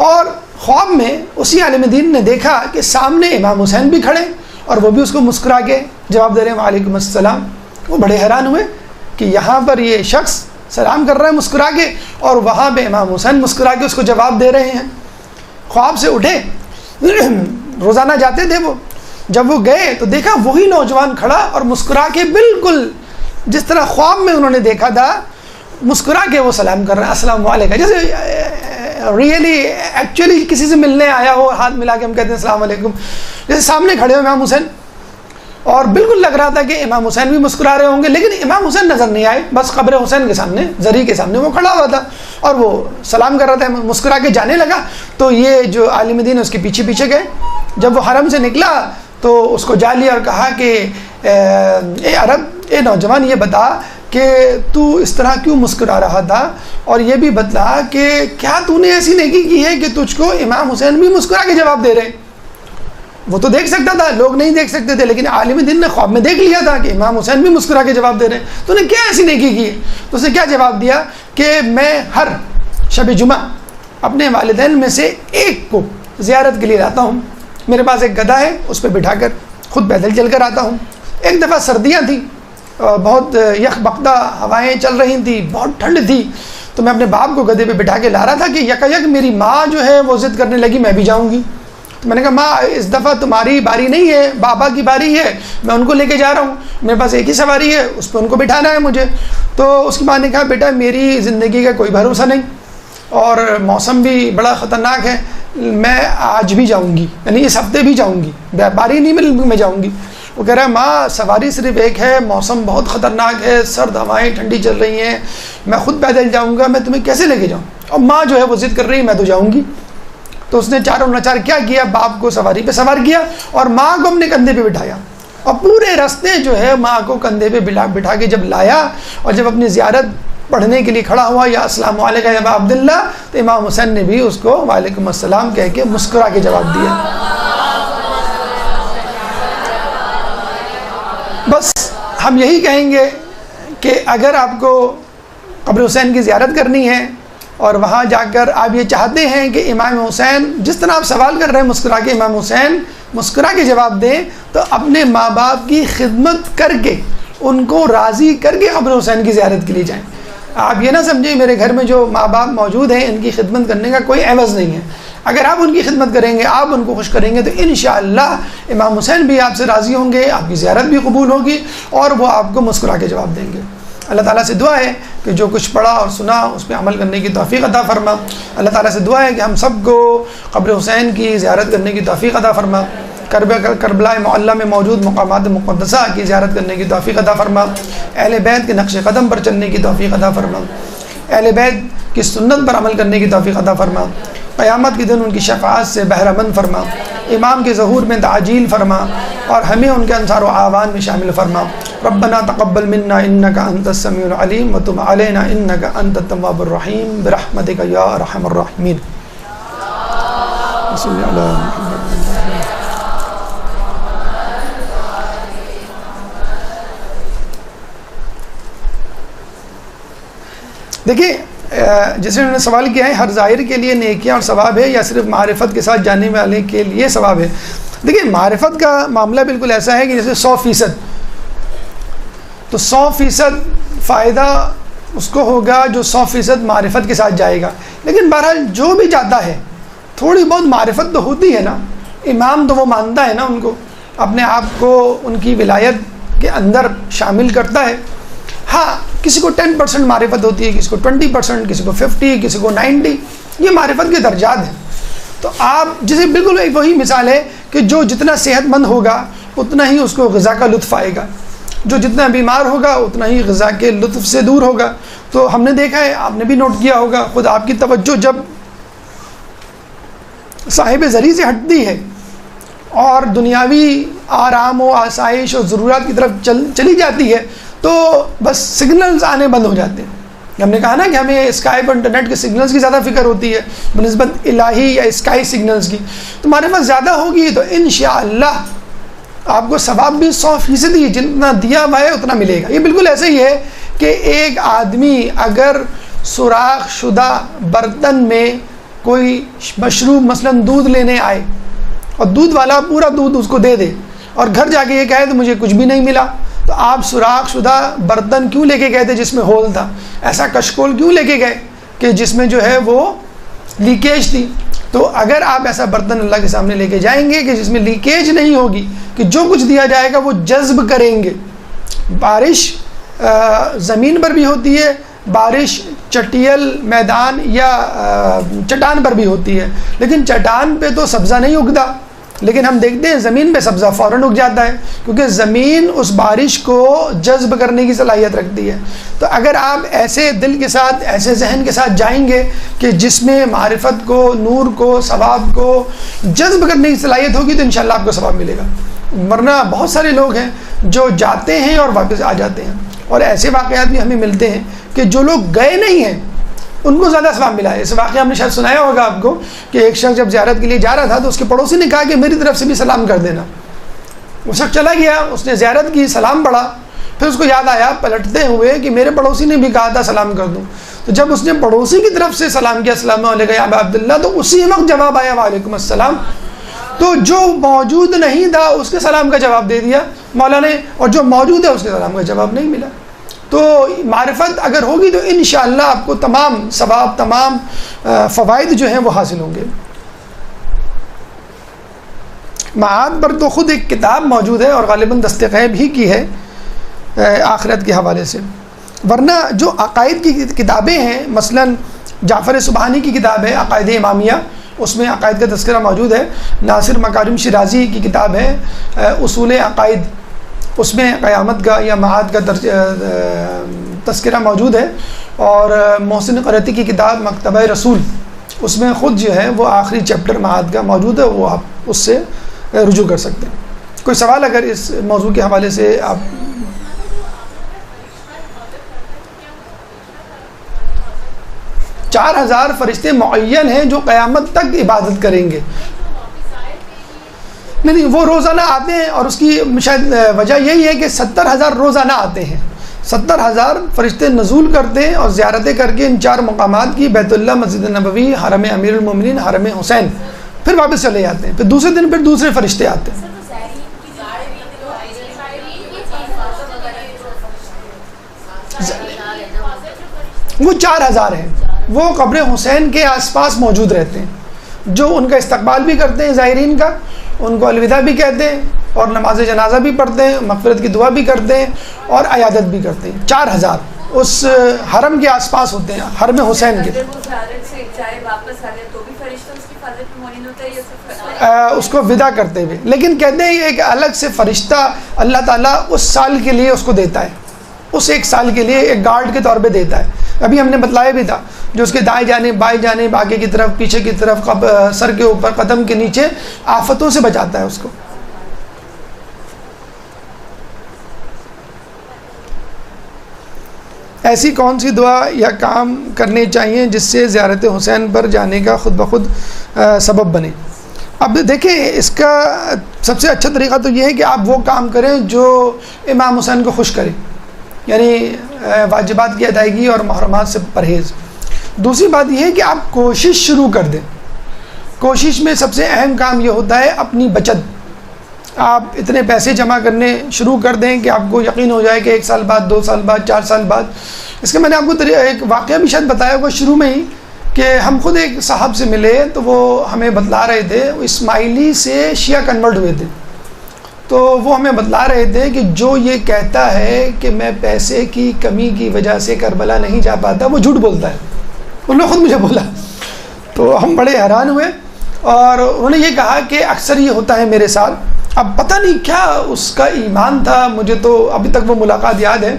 اور خواب میں اسی عالم دین نے دیکھا کہ سامنے امام حسین بھی کھڑے اور وہ بھی اس کو مسکرا کے جواب دے رہے ہیں وعلیکم السلام۔ وہ بڑے حیران ہوئے کہ یہاں پر یہ شخص سلام کر رہا ہے مسکرا کے، اور وہاں پہ امام حسین مسکرا کے اس کو جواب دے رہے ہیں۔ خواب سے اٹھے، روزانہ جاتے تھے وہ، جب وہ گئے تو دیکھا وہی نوجوان کھڑا اور مسکرا کے بالکل جس طرح خواب میں انہوں نے دیکھا تھا مسکرا کے وہ سلام کر رہے ہیں السلام علیکم، جیسے ریئلی ایکچولی کسی سے ملنے آیا ہو، ہاتھ ملا کے ہم کہتے ہیں السلام علیکم، جیسے سامنے کھڑے ہوئے امام حسین، اور بالکل لگ رہا تھا کہ امام حسین بھی مسکرا رہے ہوں گے، لیکن امام حسین نظر نہیں آئے، بس قبر حسین کے سامنے، زری کے سامنے وہ کھڑا ہوا تھا اور وہ سلام کر رہا تھا، مسکرا کے جانے لگا۔ تو یہ جو عالم دین ہے اس کے پیچھے پیچھے گئے، جب وہ حرم سے نکلا تو اس کو جا لیا اور کہا کہ اے عرب، اے نوجوان، یہ بتا کہ تو اس طرح کیوں مسکرا رہا تھا، اور یہ بھی بتلا کہ کیا تو نے ایسی نیکی کی ہے کہ تجھ کو امام حسین بھی مسکرا کے جواب دے رہے ہیں؟ وہ تو دیکھ سکتا تھا، لوگ نہیں دیکھ سکتے تھے، لیکن عالم دین نے خواب میں دیکھ لیا تھا کہ امام حسین بھی مسکرا کے جواب دے رہے ہیں، تو نے کیا ایسی نیکی کی ہے؟ تو اس نے کیا جواب دیا کہ میں ہر شب جمعہ اپنے والدین میں سے ایک کو زیارت کے لیے لاتا ہوں، میرے پاس ایک گدھا ہے، اس پہ بٹھا کر خود پیدل چل کر آتا ہوں۔ ایک دفعہ سردیاں تھیں، بہت یخ بختہ ہوائیں چل رہی تھیں، بہت ٹھنڈ تھی، تو میں اپنے باپ کو گدھے پہ بٹھا کے لا رہا تھا کہ یک میری ماں جو ہے وہ ضد کرنے لگی میں بھی جاؤں گی، تو میں نے کہا ماں اس دفعہ تمہاری باری نہیں ہے، بابا کی باری ہے، میں ان کو لے کے جا رہا ہوں، میرے پاس ایک ہی سواری ہے، اس پہ ان کو بٹھانا ہے مجھے۔ تو اس کی ماں نے کہا بیٹا میری زندگی کا کوئی بھروسہ نہیں اور موسم بھی بڑا خطرناک ہے، میں آج بھی جاؤں گی، یعنی اس ہفتے بھی جاؤں گی، باری نہیں مل میں جاؤں گی۔ وہ کہہ رہا ہے ماں سواری صرف ایک ہے، موسم بہت خطرناک ہے، سرد ہوائیں ٹھنڈی چل رہی ہیں، میں خود پیدل جاؤں گا، میں تمہیں کیسے لے کے جاؤں؟ اور ماں جو ہے وہ ضد کر رہی ہے میں تو جاؤں گی۔ تو اس نے چاروں ناچار کیا کیا، باپ کو سواری پہ سوار کیا اور ماں کو اپنے کندھے پہ بٹھایا اور پورے راستے جو ہے ماں کو کندھے پہ بٹھا کے جب لایا اور جب اپنی زیارت پڑھنے کے لیے کھڑا ہوا، یا السلام علیکم یا ابا عبداللہ، تو امام حسین نے بھی اس کو وعلیکم السلام کہہ کے مسکرا کے جواب دیا۔ بس ہم یہی کہیں گے کہ اگر آپ کو قبر حسین کی زیارت کرنی ہے اور وہاں جا کر آپ یہ چاہتے ہیں کہ امام حسین، جس طرح آپ سوال کر رہے ہیں مسکرا کے، امام حسین مسکرا کے جواب دیں، تو اپنے ماں باپ کی خدمت کر کے، ان کو راضی کر کے قبر حسین کی زیارت کے لیے جائیں۔ آپ یہ نہ سمجھیں میرے گھر میں جو ماں باپ موجود ہیں ان کی خدمت کرنے کا کوئی عوض نہیں ہے۔ اگر آپ ان کی خدمت کریں گے، آپ ان کو خوش کریں گے، تو انشاءاللہ امام حسین بھی آپ سے راضی ہوں گے، آپ کی زیارت بھی قبول ہوگی اور وہ آپ کو مسکرا کے جواب دیں گے۔ اللہ تعالیٰ سے دعا ہے کہ جو کچھ پڑھا اور سنا اس پہ عمل کرنے کی توفیق عطا فرما۔ اللہ تعالیٰ سے دعا ہے کہ ہم سب کو قبر حسین کی زیارت کرنے کی توفیق عطا فرما، کربلا معلیٰ میں موجود مقامات مقدسہ کی زیارت کرنے کی توفیق عطا فرما، اہل بیت کے نقش قدم پر چلنے کی توفیق عطا فرما، اہل بیت کی سنت پر عمل کرنے کی توفیق عطا فرما، قیامت کے دن ان کی شفاعت سے بہرہ مند فرما، امام کے ظہور میں تعجیل فرما اور ہمیں ان کے انصار و اعوان میں شامل فرما۔ ربنا تقبل منا انک انت السمیع العلیم وتب علینا انک انت التواب الرحیم برحمتک یا ارحم الراحمین۔ صلی اللہ علیہ وسلم۔ دیکھیے جیسے انہوں نے سوال کیا ہے، ہر ظاہر کے لیے نیکیاں اور ثواب ہے یا صرف معرفت کے ساتھ جاننے والے کے لیے ثواب ہے؟ دیکھیے معرفت کا معاملہ بالکل ایسا ہے کہ جیسے 100%، تو 100% فائدہ اس کو ہوگا جو 100% معرفت کے ساتھ جائے گا، لیکن بہرحال جو بھی جاتا ہے تھوڑی بہت معرفت تو ہوتی ہے نا، امام تو وہ مانتا ہے نا ان کو، اپنے آپ کو ان کی ولایت کے اندر شامل کرتا ہے۔ ہاں کسی کو 10% معرفت ہوتی ہے، کسی کو 20%، کسی کو 50، کسی کو 90، یہ معرفت کے درجات ہیں۔ تو آپ جیسے بالکل وہی مثال ہے کہ جو جتنا صحت مند ہوگا اتنا ہی اس کو غذا کا لطف آئے گا، جو جتنا بیمار ہوگا اتنا ہی غذا کے لطف سے دور ہوگا۔ تو ہم نے دیکھا ہے، آپ نے بھی نوٹ کیا ہوگا، خود آپ کی توجہ جب صاحب زری سے ہٹتی ہے اور دنیاوی آرام و آسائش اور ضرورات کی طرف چلی جاتی ہے تو بس سگنلز آنے بند ہو جاتے ہیں۔ ہم نے کہا نا کہ ہمیں اسکائپ اور انٹرنیٹ کے سگنلز کی زیادہ فکر ہوتی ہے بنسبت الہی یا اسکائی سگنلز کی، تو ہمارے پاس زیادہ ہوگی تو انشاءاللہ آپ کو ثواب بھی 100% ہی جتنا دیا ہوا ہے اتنا ملے گا۔ یہ بالکل ایسے ہی ہے کہ ایک آدمی اگر سوراخ شدہ برتن میں کوئی مشروب مثلا دودھ لینے آئے اور دودھ والا پورا دودھ اس کو دے دے اور گھر جا کے یہ کہے تو مجھے کچھ بھی نہیں ملا، تو آپ سوراخ شدہ برتن کیوں لے کے گئے تھے جس میں ہول تھا؟ ایسا کشکول کیوں لے کے گئے کہ جس میں جو ہے وہ لیکیج تھی؟ تو اگر آپ ایسا برتن اللہ کے سامنے لے کے جائیں گے کہ جس میں لیکیج نہیں ہوگی، کہ جو کچھ دیا جائے گا وہ جذب کریں گے۔ بارش زمین پر بھی ہوتی ہے، بارش چٹیل میدان یا چٹان پر بھی ہوتی ہے، لیکن چٹان پہ تو سبزہ نہیں اگتا، لیکن ہم دیکھتے ہیں زمین پہ سبزہ فوراً اگ جاتا ہے، کیونکہ زمین اس بارش کو جذب کرنے کی صلاحیت رکھتی ہے۔ تو اگر آپ ایسے دل کے ساتھ، ایسے ذہن کے ساتھ جائیں گے کہ جس میں معرفت کو، نور کو، ثواب کو جذب کرنے کی صلاحیت ہوگی تو انشاءاللہ آپ کو ثواب ملے گا۔ ورنہ بہت سارے لوگ ہیں جو جاتے ہیں اور واپس آ جاتے ہیں، اور ایسے واقعات بھی ہمیں ملتے ہیں کہ جو لوگ گئے نہیں ہیں ان کو زیادہ ثواب ملا ہے۔ اس واقعہ ہم نے شاید سنایا ہوگا آپ کو کہ ایک شخص جب زیارت کے لیے جا رہا تھا تو اس کے پڑوسی نے کہا کہ میری طرف سے بھی سلام کر دینا۔ وہ شخص چلا گیا، اس نے زیارت کی، سلام پڑھا، پھر اس کو یاد آیا پلٹتے ہوئے کہ میرے پڑوسی نے بھی کہا تھا سلام کر دوں۔ تو جب اس نے پڑوسی کی طرف سے سلام کیا، السلام علیکم یا ابا عبداللہ، تو اسی وقت جواب آیا وعلیکم السلام۔ تو جو موجود نہیں تھا اس کے سلام کا جواب دے دیا مولا نے، اور جو موجود ہے اس کے سلام کا جواب نہیں ملا۔ تو معرفت اگر ہوگی تو انشاءاللہ آپ کو تمام ثواب، تمام فوائد جو ہیں وہ حاصل ہوں گے۔ معاد پر تو خود ایک کتاب موجود ہے اور غالباً دستغیب ہی کی ہے آخرت کے حوالے سے، ورنہ جو عقائد کی کتابیں ہیں، مثلا جعفر سبحانی کی کتاب ہے عقائد امامیہ، اس میں عقائد کا تذکرہ موجود ہے۔ ناصر مکارم شیرازی کی کتاب ہے اصول عقائد، اس میں قیامت کا یا معاد کا تذکرہ موجود ہے۔ اور محسن قرطی کی کتاب مکتبہ رسول، اس میں خود جو ہے وہ آخری چیپٹر معاد کا موجود ہے، وہ آپ اس سے رجوع کر سکتے ہیں۔ کوئی سوال اگر اس موضوع کے حوالے سے آپ؟ چار 4000 فرشتے معین ہیں جو قیامت تک عبادت کریں گے. نہیں وہ روزانہ آتے ہیں، اور اس کی شاید وجہ یہی ہے کہ 70,000 روزانہ آتے ہیں. 70,000 فرشتے نزول کرتے ہیں اور زیارتیں کر کے ان 4 مقامات کی، بیت اللہ، مسجد نبوی، حرم امیر المومنین، حرم حسین، پھر واپس چلے جاتے ہیں. پھر دوسرے دن پھر دوسرے فرشتے آتے ہیں. وہ 4,000 ہیں، وہ قبر حسین کے آس پاس موجود رہتے ہیں، جو ان کا استقبال بھی کرتے ہیں زائرین کا، ان کو الوداع بھی کہتے ہیں، اور نماز جنازہ بھی پڑھتے ہیں، مغفرت کی دعا بھی کرتے ہیں، اور عیادت بھی کرتے ہیں. 4,000 اس حرم کے آس پاس ہوتے ہیں، حرم حسین کے. اس کو ودا کرتے ہوئے، لیکن کہتے ہیں ایک الگ سے فرشتہ اللہ تعالیٰ اس سال کے لیے اس کو دیتا ہے، اس ایک سال کے لیے ایک گارڈ کے طور پہ دیتا ہے. ابھی ہم نے بتلایا بھی تھا، جو اس کے دائیں جانب، بائیں جانب، آگے کی طرف، پیچھے کی طرف، سر کے اوپر، قدم کے نیچے آفتوں سے بچاتا ہے اس کو. ایسی کون سی دعا یا کام کرنے چاہیے جس سے زیارت حسین پر جانے کا خود بخود سبب بنے؟ اب دیکھیں، اس کا سب سے اچھا طریقہ تو یہ ہے کہ آپ وہ کام کریں جو امام حسین کو خوش کرے، یعنی واجبات کی ادائیگی اور محرمات سے پرہیز. دوسری بات یہ ہے کہ آپ کوشش شروع کر دیں. کوشش میں سب سے اہم کام یہ ہوتا ہے اپنی بچت. آپ اتنے پیسے جمع کرنے شروع کر دیں کہ آپ کو یقین ہو جائے کہ 1 سال بعد، 2 سال بعد، 4 سال بعد. اس کا میں نے آپ کو ایک واقعہ بھی شاید بتایا ہوگا شروع میں ہی، کہ ہم خود ایک صاحب سے ملے تو وہ ہمیں بتلا رہے تھے، وہ اسماعیلی سے شیعہ کنورٹ ہوئے تھے. تو وہ ہمیں بتلا رہے تھے کہ جو یہ کہتا ہے کہ میں پیسے کی کمی کی وجہ سے کربلا نہیں جا پاتا، وہ جھوٹ بولتا ہے. انہوں نے خود مجھے بولا، تو ہم بڑے حیران ہوئے، اور انہوں نے یہ کہا کہ اکثر یہ ہوتا ہے میرے ساتھ. اب پتہ نہیں کیا اس کا ایمان تھا، مجھے تو ابھی تک وہ ملاقات یاد ہے،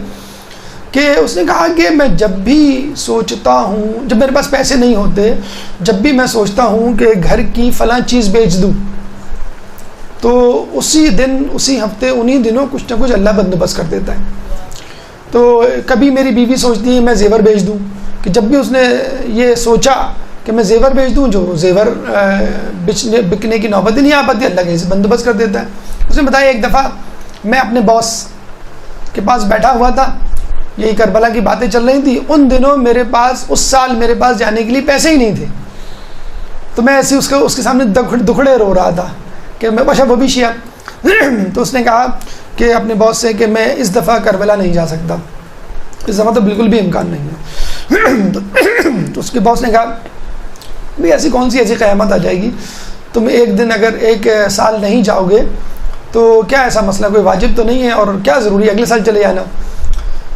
کہ اس نے کہا کہ میں جب بھی سوچتا ہوں، جب میرے پاس پیسے نہیں ہوتے، جب بھی میں سوچتا ہوں کہ گھر کی فلاں چیز بیچ دوں، تو اسی دن، اسی ہفتے، انہی دنوں کچھ نہ کچھ اللہ بندوبست کر دیتا ہے. تو کبھی میری بیوی سوچتی ہے میں زیور بیچ دوں، کہ جب بھی اس نے یہ سوچا کہ میں زیور بیچ دوں، جو زیور بکنے کی نوبت ہی نہیں آ پاتی، اللہ کہیں سے بندوبست کر دیتا ہے. اس نے بتایا ایک دفعہ میں اپنے باس کے پاس بیٹھا ہوا تھا، یہی کربلا کی باتیں چل رہی تھیں. ان دنوں میرے پاس، اس سال میرے پاس جانے کے لیے پیسے ہی نہیں تھے. تو میں ایسے اس کے سامنے دکھڑے رو رہا تھا کہ میں بشا وہ بھی شیعہ. تو اس نے کہا کہ اپنے باس سے کہ میں اس دفعہ کربلا نہیں جا سکتا، اس دفعہ تو بالکل بھی امکان نہیں ہے. تو اس کے باس نے کہا بھئی ایسی کون سی ایسی قیامت آ جائے گی، تم ایک دن اگر 1 سال نہیں جاؤ گے تو کیا ایسا مسئلہ، کوئی واجب تو نہیں ہے، اور کیا ضروری ہے اگلے سال چلے جانا.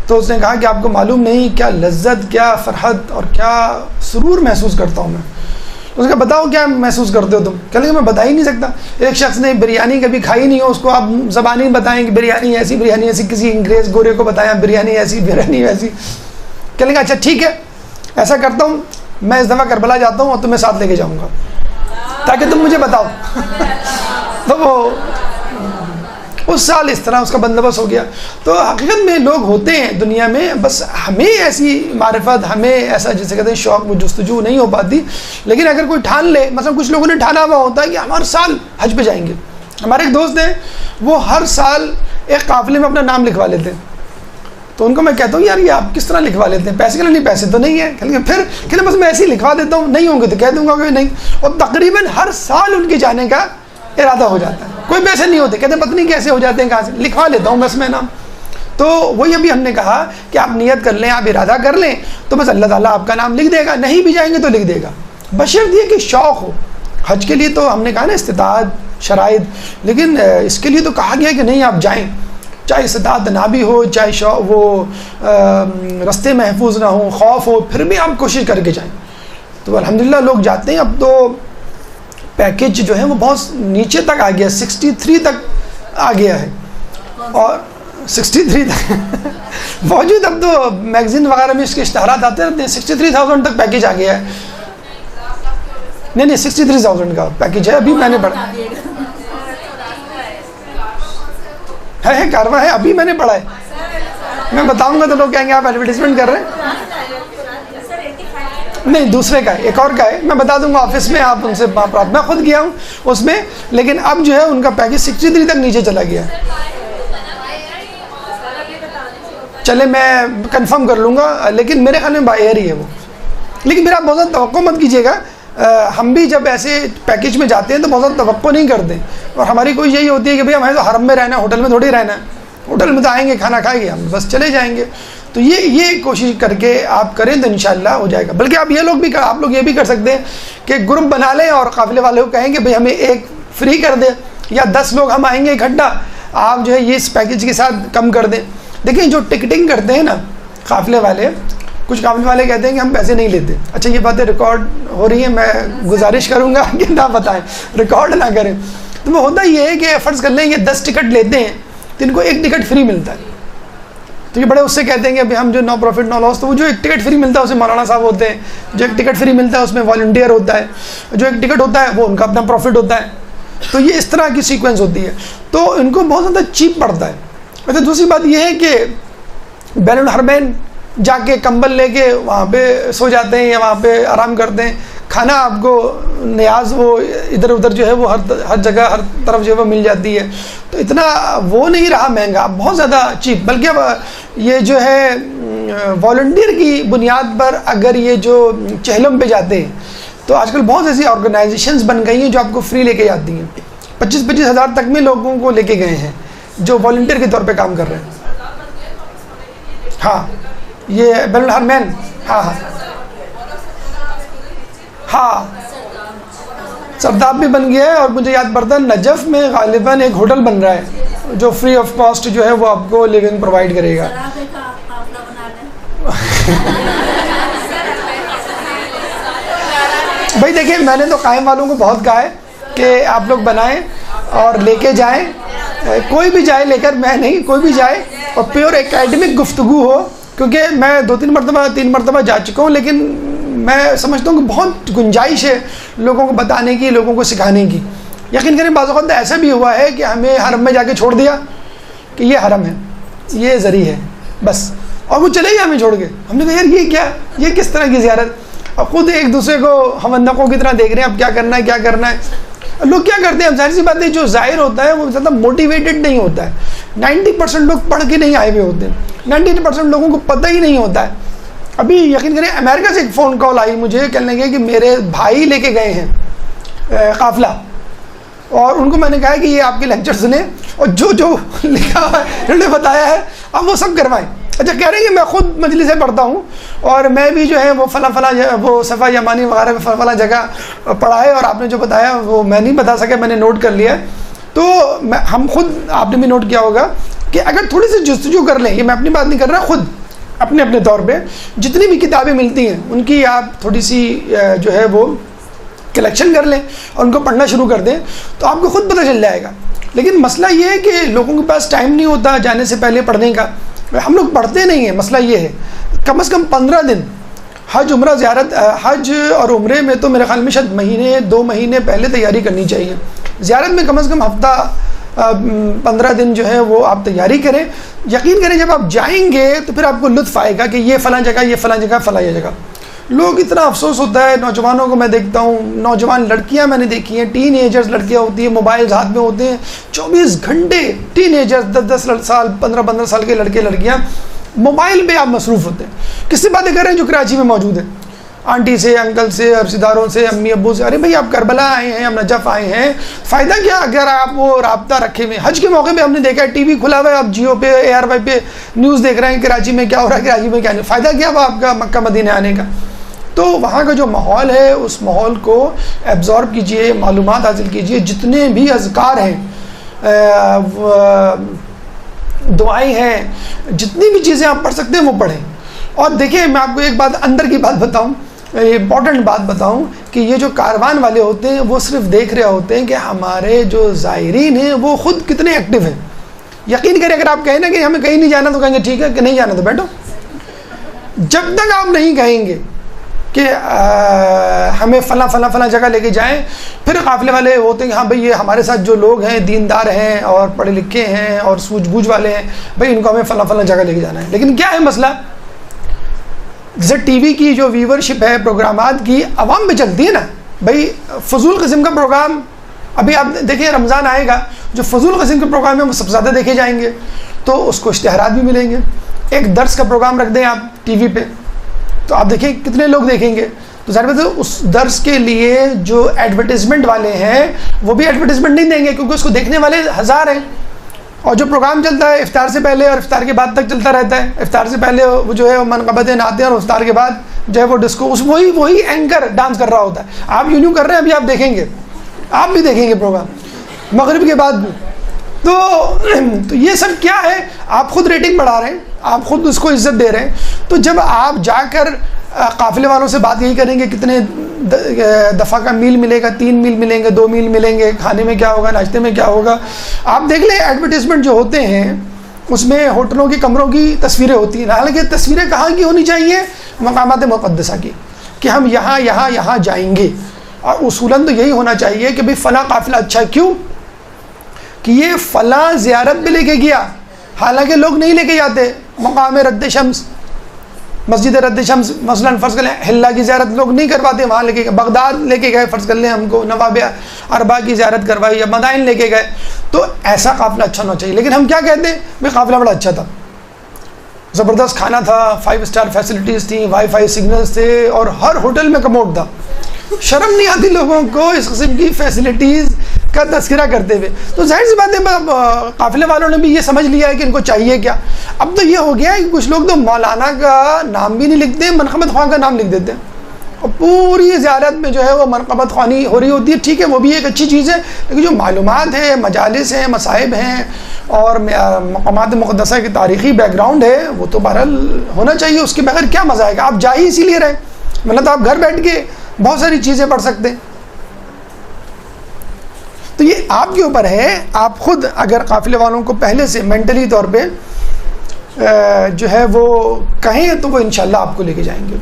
تو اس نے کہا کہ آپ کو معلوم نہیں کیا لذت، کیا فرحت اور کیا سرور محسوس کرتا ہوں میں. اس نے کہا بتاؤ کیا محسوس کرتے ہو تم؟ کہنے لگا میں بتا ہی نہیں سکتا. ایک شخص نے بریانی کبھی کھائی نہیں ہو، اس کو آپ زبانی بتائیں کہ بریانی ایسی، کسی انگریز گورے کو بتایا بریانی ایسی، بریانی ویسی. کہنے لگا اچھا ٹھیک ہے، ایسا کرتا ہوں، میں اس دفعہ کربلا جاتا ہوں اور تمہیں ساتھ لے کے جاؤں گا تاکہ تم مجھے بتاؤ. تو وہ اس سال اس طرح اس کا بندوبست ہو گیا. تو حقیقت میں لوگ ہوتے ہیں دنیا میں، بس ہمیں ایسی معرفت، ہمیں ایسا جیسے کہتے ہیں شوق و جستجو نہیں ہو پاتی. لیکن اگر کوئی ٹھان لے، مثلا کچھ لوگوں نے ٹھانا ہوا ہوتا ہے کہ ہم ہر سال حج پہ جائیں گے. ہمارے ایک دوست ہیں، وہ ہر سال ایک قافلے میں اپنا نام لکھوا لیتے ہیں. تو ان کو میں کہتا ہوں یار یہ آپ کس طرح لکھوا لیتے ہیں، پیسے کے لیے؟ نہیں پیسے تو نہیں ہے. پھر کہ بس میں ایسے ہی لکھوا دیتا ہوں، نہیں ہوں گے تو کہہ دوں گا کہ نہیں. اور تقریباً ہر سال ان کے جانے کا ارادہ ہو جاتا ہے. کوئی پیسے نہیں ہوتے، کہتے ہیں پتہ نہیں کیسے ہو جاتے ہیں، کہاں سے لکھوا لیتا ہوں بس میں نام. تو وہی ابھی ہم نے کہا کہ آپ نیت کر لیں، آپ ارادہ کر لیں، تو بس اللہ تعالیٰ آپ کا نام لکھ دے گا. نہیں بھی جائیں گے تو لکھ دے گا، بشرط یہ کہ شوق ہو. حج کے لیے تو ہم نے کہا نا استطاعت، شرائط، لیکن اس کے لیے تو کہا گیا کہ نہیں آپ جائیں، چاہے استطاعت نہ بھی ہو، چاہے وہ رستے محفوظ نہ ہوں، خوف ہو، پھر بھی آپ کوشش کر کے جائیں. تو الحمدللہ لوگ جاتے ہیں. اب تو پیکیج جو ہے وہ بہت نیچے تک آ گیا، 63 تک آ گیا ہے. اور 63 تک موجود، اب تو میگزین وغیرہ میں اس کے اشتہارات آتے رہتے ہیں. 63,000 تک پیکیج آ گیا ہے. نہیں 63,000 کا پیکیج ہے. ابھی میں نے پڑھا ہے کارواں ہے, ابھی میں نے پڑھا ہے. میں بتاؤں گا تو لوگ کہیں گے آپ ایڈورٹیزمنٹ کر رہے ہیں. نہیں, دوسرے کا ہے, ایک اور کا ہے, میں بتا دوں گا آفس میں, آپ ان سے میں خود گیا ہوں اس میں, لیکن اب جو ہے ان کا پیکج 63 تک نیچے چلا گیا ہے. چلے میں کنفرم کر لوں گا, لیکن میرے خیال میں بائی ایئر ہی ہے وہ. لیکن میرا بہت زیادہ توقع مت کیجیے گا, ہم بھی جب ایسے پیکج میں جاتے ہیں تو بہت زیادہ توقع نہیں کرتے, اور ہماری کوئی یہی ہوتی ہے کہ بھئی ہمیں تو حرم میں رہنا ہے, ہوٹل میں تھوڑی رہنا ہے. ہوٹل میں تو آئیں گے, کھانا کھائیں گے, ہم بس چلے جائیں گے. تو یہ کوشش کر کے آپ کریں تو انشاءاللہ ہو جائے گا. بلکہ آپ لوگ یہ بھی کر سکتے ہیں کہ گروپ بنا لیں اور قافلے والے کو کہیں کہ بھئی ہمیں ایک فری کر دیں, یا 10 لوگ ہم آئیں گے اکٹھا, آپ جو ہے یہ اس پیکج کے ساتھ کم کر دیں. دیکھیں جو ٹکٹنگ کرتے ہیں نا قافلے والے, کچھ قافلے والے کہتے ہیں کہ ہم پیسے نہیں لیتے. اچھا یہ باتیں ریکارڈ ہو رہی ہیں, میں گزارش کروں گا کہ نہ بتائیں, ریکارڈ نہ کریں. تو وہ ہوتا یہ ہے کہ فرض کر لیں یہ 10 ٹکٹ لیتے ہیں تو ان کو ایک ٹکٹ فری ملتا ہے. تو یہ بڑے اس سے کہتے ہیں کہ ابھی ہم جو نو پروفٹ نو لاس, تو وہ جو ایک ٹکٹ فری ملتا ہے اسے مولانا صاحب ہوتے ہیں, جو ایک ٹکٹ فری ملتا ہے اس میں والنٹیئر ہوتا ہے, جو ایک ٹکٹ ہوتا ہے وہ ان کا اپنا پروفٹ ہوتا ہے. تو یہ اس طرح کی سیکوینس ہوتی ہے, تو ان کو بہت زیادہ چیپ پڑتا ہے. ویسے دوسری بات یہ ہے کہ بین الحرمین جا کے کمبل لے کے وہاں پہ سو جاتے ہیں یا وہاں پہ آرام کرتے ہیں, کھانا آپ کو نیاز وہ ادھر ادھر جو ہے وہ ہر جگہ ہر طرف جو ہے وہ مل جاتی ہے. تو اتنا وہ نہیں رہا مہنگا, بہت زیادہ چیپ. بلکہ یہ جو ہے والنٹیئر کی بنیاد پر اگر یہ جو چہلم پہ جاتے ہیں تو آج کل بہت ایسی آرگنائزیشنز بن گئی ہیں جو آپ کو فری لے کے جاتی ہیں. 25-25 ہزار تک میں لوگوں کو لے کے گئے ہیں جو والنٹیئر کے طور پہ کام کر رہے ہیں. ہاں یہ بین الحرمین, ہاں سرداب بھی بن گیا ہے, اور مجھے یاد پڑتا ہے نجف میں غالباً ایک ہوٹل بن رہا ہے جو فری آف کاسٹ جو ہے وہ آپ کو لیونگ پرووائڈ کرے گا. بھائی دیکھیں, میں نے تو قائم والوں کو بہت کہا ہے کہ آپ لوگ بنائیں اور لے کے جائیں, کوئی بھی جائے لے کر, میں نہیں, کوئی بھی جائے, اور پیور اکیڈمک گفتگو ہو. کیونکہ میں 3 مرتبہ جا چکا ہوں, لیکن میں سمجھتا ہوں کہ بہت گنجائش ہے لوگوں کو بتانے کی, لوگوں کو سکھانے کی. یقین کریں بعض اوقات ایسا بھی ہوا ہے کہ ہمیں حرم میں جا کے چھوڑ دیا کہ یہ حرم ہے, یہ ذریعہ ہے بس, اور وہ چلے گئے ہمیں چھوڑ کے. ہم نے کہا یار یہ کیا, یہ کس طرح کی زیارت. اور خود ایک دوسرے کو ہم اندقوں کی طرح دیکھ رہے ہیں, اب کیا کرنا ہے کیا کرنا ہے. لوگ کیا کرتے ہیں, اب ظاہر سی بات ہے جو ظاہر ہوتا ہے وہ زیادہ موٹیویٹڈ نہیں ہوتا ہے. 90% لوگ پڑھ کے نہیں آئے ہوئے ہوتے ہیں, 90% لوگوں کو پتہ ہی نہیں ہوتا ہے. ابھی یقین کریں امریکہ سے ایک فون کال آئی مجھے, کہنے لگے کہ میرے بھائی لے کے گئے ہیں قافلہ, اور ان کو میں نے کہا کہ یہ آپ کے لیکچر سنیں اور جو لکھا ہے انہوں نے بتایا ہے آپ وہ سب کروائیں. اچھا کہہ رہے ہیں کہ میں خود مجلس سے پڑھتا ہوں, اور میں بھی جو ہے وہ فلاں وہ صفا یمانی وغیرہ فلاں جگہ پڑھا ہے, اور آپ نے جو بتایا وہ میں نہیں بتا سکا, میں نے نوٹ کر لیا. تو ہم خود, آپ نے بھی نوٹ کیا ہوگا کہ اگر تھوڑی سی جستجو کر لیں, یہ میں اپنی بات نہیں کر رہا, خود اپنے طور پہ جتنی بھی کتابیں ملتی ہیں ان کی آپ تھوڑی سی جو ہے وہ کلیکشن کر لیں اور ان کو پڑھنا شروع کر دیں تو آپ کو خود پتہ چل جائے گا. لیکن مسئلہ یہ ہے کہ لوگوں کے پاس ٹائم نہیں ہوتا جانے سے پہلے پڑھنے کا, ہم لوگ پڑھتے نہیں ہیں. مسئلہ یہ ہے کم از کم 15 دن حج عمرہ زیارت, حج اور عمرے میں تو میرے خیال میں شاید 2 مہینے پہلے تیاری کرنی چاہیے. زیارت میں کم از کم ہفتہ 15 دن جو ہے وہ آپ تیاری کریں. یقین کریں جب آپ جائیں گے تو پھر آپ کو لطف آئے گا کہ یہ فلاں جگہ, یہ فلاں جگہ, فلاں یہ جگہ. لوگ اتنا افسوس ہوتا ہے, نوجوانوں کو میں دیکھتا ہوں, نوجوان لڑکیاں میں نے دیکھی ہیں, ٹین ایجرز لڑکیاں ہوتی ہیں, موبائلز ہاتھ میں ہوتے ہیں 24 گھنٹے. ٹین ایجرز 10 سال 15 سال کے لڑکے لڑکیاں موبائل پہ آپ مصروف ہوتے ہیں. کس سے باتیں کر رہے ہیں جو کراچی میں موجود ہیں, آنٹی سے, انکل سے, رشتہ داروں سے, امی ابو سے. ارے بھائی آپ کربلا آئے ہیں, ہم نجف آئے ہیں, فائدہ کیا اگر آپ وہ رابطہ رکھے ہوئے. حج کے موقع پہ ہم نے دیکھا ہے ٹی وی کھلا ہوا ہے, آپ جیو پہ ARY پہ نیوز دیکھ رہے ہیں کراچی میں کیا ہو رہا ہے, کراچی میں کیا نہیں. فائدہ کیا وہ آپ کا مکہ مدینہ آنے کا. تو وہاں کا جو ماحول ہے اس ماحول کو ایبزارب کیجئے, معلومات حاصل کیجئے. جتنے بھی اذکار ہیں, دعائیں ہیں, جتنی بھی چیزیں آپ پڑھ سکتے ہیں وہ پڑھیں. اور دیکھیں میں آپ کو ایک بات اندر کی بات بتاؤں, امپورٹنٹ بات بتاؤں کہ یہ جو کاروان والے ہوتے ہیں وہ صرف دیکھ رہے ہوتے ہیں کہ ہمارے جو زائرین ہیں وہ خود کتنے ایکٹیو ہیں. یقین کریں اگر آپ کہیں نا کہ ہمیں کہیں نہیں جانا تو کہیں گے ٹھیک ہے کہ نہیں جانا تو بیٹھو. جب تک آپ نہیں کہیں گے کہ ہمیں فلاں فلاں فلاں جگہ لے کے جائیں. پھر قافلے والے ہوتے ہیں کہ ہاں بھائی یہ ہمارے ساتھ جو لوگ ہیں دیندار ہیں اور پڑھے لکھے ہیں اور سوجھ بوجھ والے ہیں, بھائی ان کو ہمیں فلاں فلاں جگہ لے کے جانا ہے. لیکن کیا ہے مسئلہ, جیسے ٹی وی کی جو ویورشپ ہے پروگرامات کی عوام میں چلتی ہے نا, بھائی فضول قسم کا پروگرام, ابھی آپ دیکھیں رمضان آئے گا, جو فضول قسم کے پروگرام ہیں وہ سب سے زیادہ دیکھے جائیں گے, تو اس کو اشتہارات بھی ملیں گے. ایک درس کا پروگرام رکھ دیں آپ ٹی وی پہ, تو آپ دیکھیں کتنے لوگ دیکھیں گے. تو ظاہر بات ہے اس درس کے لیے جو ایڈورٹیزمنٹ والے ہیں وہ بھی ایڈورٹیزمنٹ نہیں دیں گے, کیونکہ اس کو دیکھنے والے ہزار ہیں. اور جو پروگرام چلتا ہے افطار سے پہلے اور افطار کے بعد تک چلتا رہتا ہے, افطار سے پہلے وہ جو ہے منقبتیں نعتیں, اور افطار کے بعد جو ہے وہ ڈسکو, اس وہی اینکر ڈانس کر رہا ہوتا ہے. آپ یوں کر رہے ہیں, ابھی آپ دیکھیں گے, آپ بھی دیکھیں گے پروگرام مغرب کے بعد بھی. تو یہ سب کیا ہے, آپ خود ریٹنگ بڑھا رہے ہیں, آپ خود اس کو عزت دے رہے ہیں. تو جب آپ جا کر قافلے والوں سے بات یہی کریں گے کتنے دفعہ کا میل ملے گا, 3 میل ملیں گے, 2 میل ملیں گے, کھانے میں کیا ہوگا, ناشتے میں کیا ہوگا. آپ دیکھ لیں ایڈورٹیزمنٹ جو ہوتے ہیں اس میں ہوٹلوں کے کمروں کی تصویریں ہوتی ہیں, حالانکہ تصویریں کہاں کی ہونی چاہیے, مقامات مقدسہ کی, کہ ہم یہاں جائیں گے. اور اصولاً تو یہی ہونا چاہیے کہ بھئی فلاں قافلہ اچھا, کیوں کہ یہ فلاں زیارت پہ لے کے گیا, حالانکہ لوگ نہیں لے کے جاتے. مقام رد شمس, مسجد رد شمس مثلاً فرض کر لیں, حلہ کی زیارت لوگ نہیں کرواتے, وہاں لے کے گئے, بغداد لے کے گئے فرض کر لیں, ہم کو نواب اربع کی زیارت کروائی, یا مدائن لے کے گئے. تو ایسا قافلہ اچھا ہونا چاہیے. لیکن ہم کیا کہتے ہیں, بھائی قافلہ بڑا اچھا تھا, زبردست کھانا تھا, 5 اسٹار فیسلٹیز تھیں, وائی فائی سگنلز تھے, اور ہر ہوٹل میں کموڈ تھا. شرم نہیں آتی لوگوں کو اس قسم کی فیسلٹیز کا تذکرہ کرتے ہوئے. تو ظاہر سی بات ہے قافلے والوں نے بھی یہ سمجھ لیا ہے کہ ان کو چاہیے کیا. اب تو یہ ہو گیا ہے کہ کچھ لوگ تو مولانا کا نام بھی نہیں لکھتے, منقبت خواہ کا نام لکھ دیتے ہیں, اور پوری زیارت میں جو ہے وہ منقبت خوانی ہو رہی ہوتی ہے. ٹھیک ہے, وہ بھی ایک اچھی چیز ہے, لیکن جو معلومات ہے, مجالس ہیں, مصائب ہیں, اور مقامات مقدسہ کی تاریخی بیک گراؤنڈ ہے, وہ تو بہرحال ہونا چاہیے. اس کے بغیر کیا مزہ آئے گا. آپ جا ہی اسی لیے رہے, مطلب تو آپ گھر بیٹھ کے بہت ساری چیزیں پڑھ سکتے ہیں. تو یہ آپ کے اوپر ہے, آپ خود اگر قافلے والوں کو پہلے سے مینٹلی طور پہ جو ہے وہ کہیں تو وہ انشاءاللہ آپ کو لے کے جائیں گے.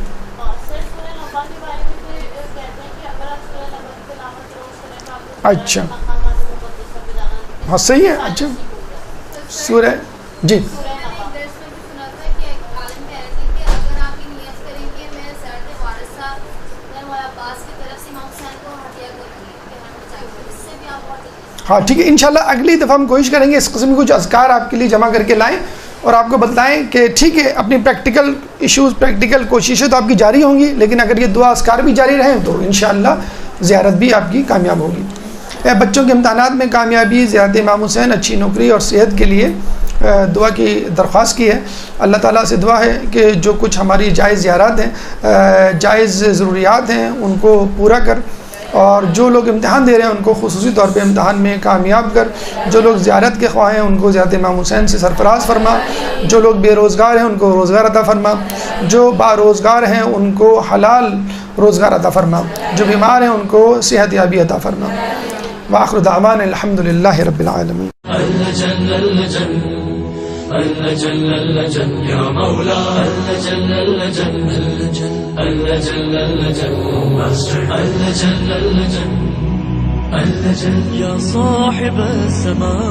اچھا ہاں صحیح ہے. اچھا سورہ جی ہاں ٹھیک ہے, انشاءاللہ اگلی دفعہ ہم کوشش کریں گے اس قسم کے کچھ اذکار آپ کے لیے جمع کر کے لائیں, اور آپ کو بتلائیں کہ ٹھیک ہے اپنی پریکٹیکل ایشوز, پریکٹیکل کوششیں تو آپ کی جاری ہوں گی, لیکن اگر یہ دعا اذکار بھی جاری رہیں تو انشاءاللہ زیارت بھی آپ کی کامیاب ہوگی. بچوں کے امتحانات میں کامیابی, زیارت امام حسین, اچھی نوکری اور صحت کے لیے دعا کی درخواست کی ہے. اللہ تعالیٰ سے دعا ہے کہ جو کچھ ہماری جائز زیارات ہیں, جائز ضروریات ہیں, ان کو پورا کر, اور جو لوگ امتحان دے رہے ہیں ان کو خصوصی طور پہ امتحان میں کامیاب کر. جو لوگ زیارت کے خواہ ہیں ان کو زیارت امام حسین سے سرفراز فرما. جو لوگ بے روزگار ہیں ان کو روزگار عطا فرما. جو با روزگار ہیں ان کو حلال روزگار عطا فرما. جو بیمار ہیں ان کو صحت یابی عطا فرما. وآخر دعوانا الحمدللہ رب العالمین. يا مولا يا صاحب السماء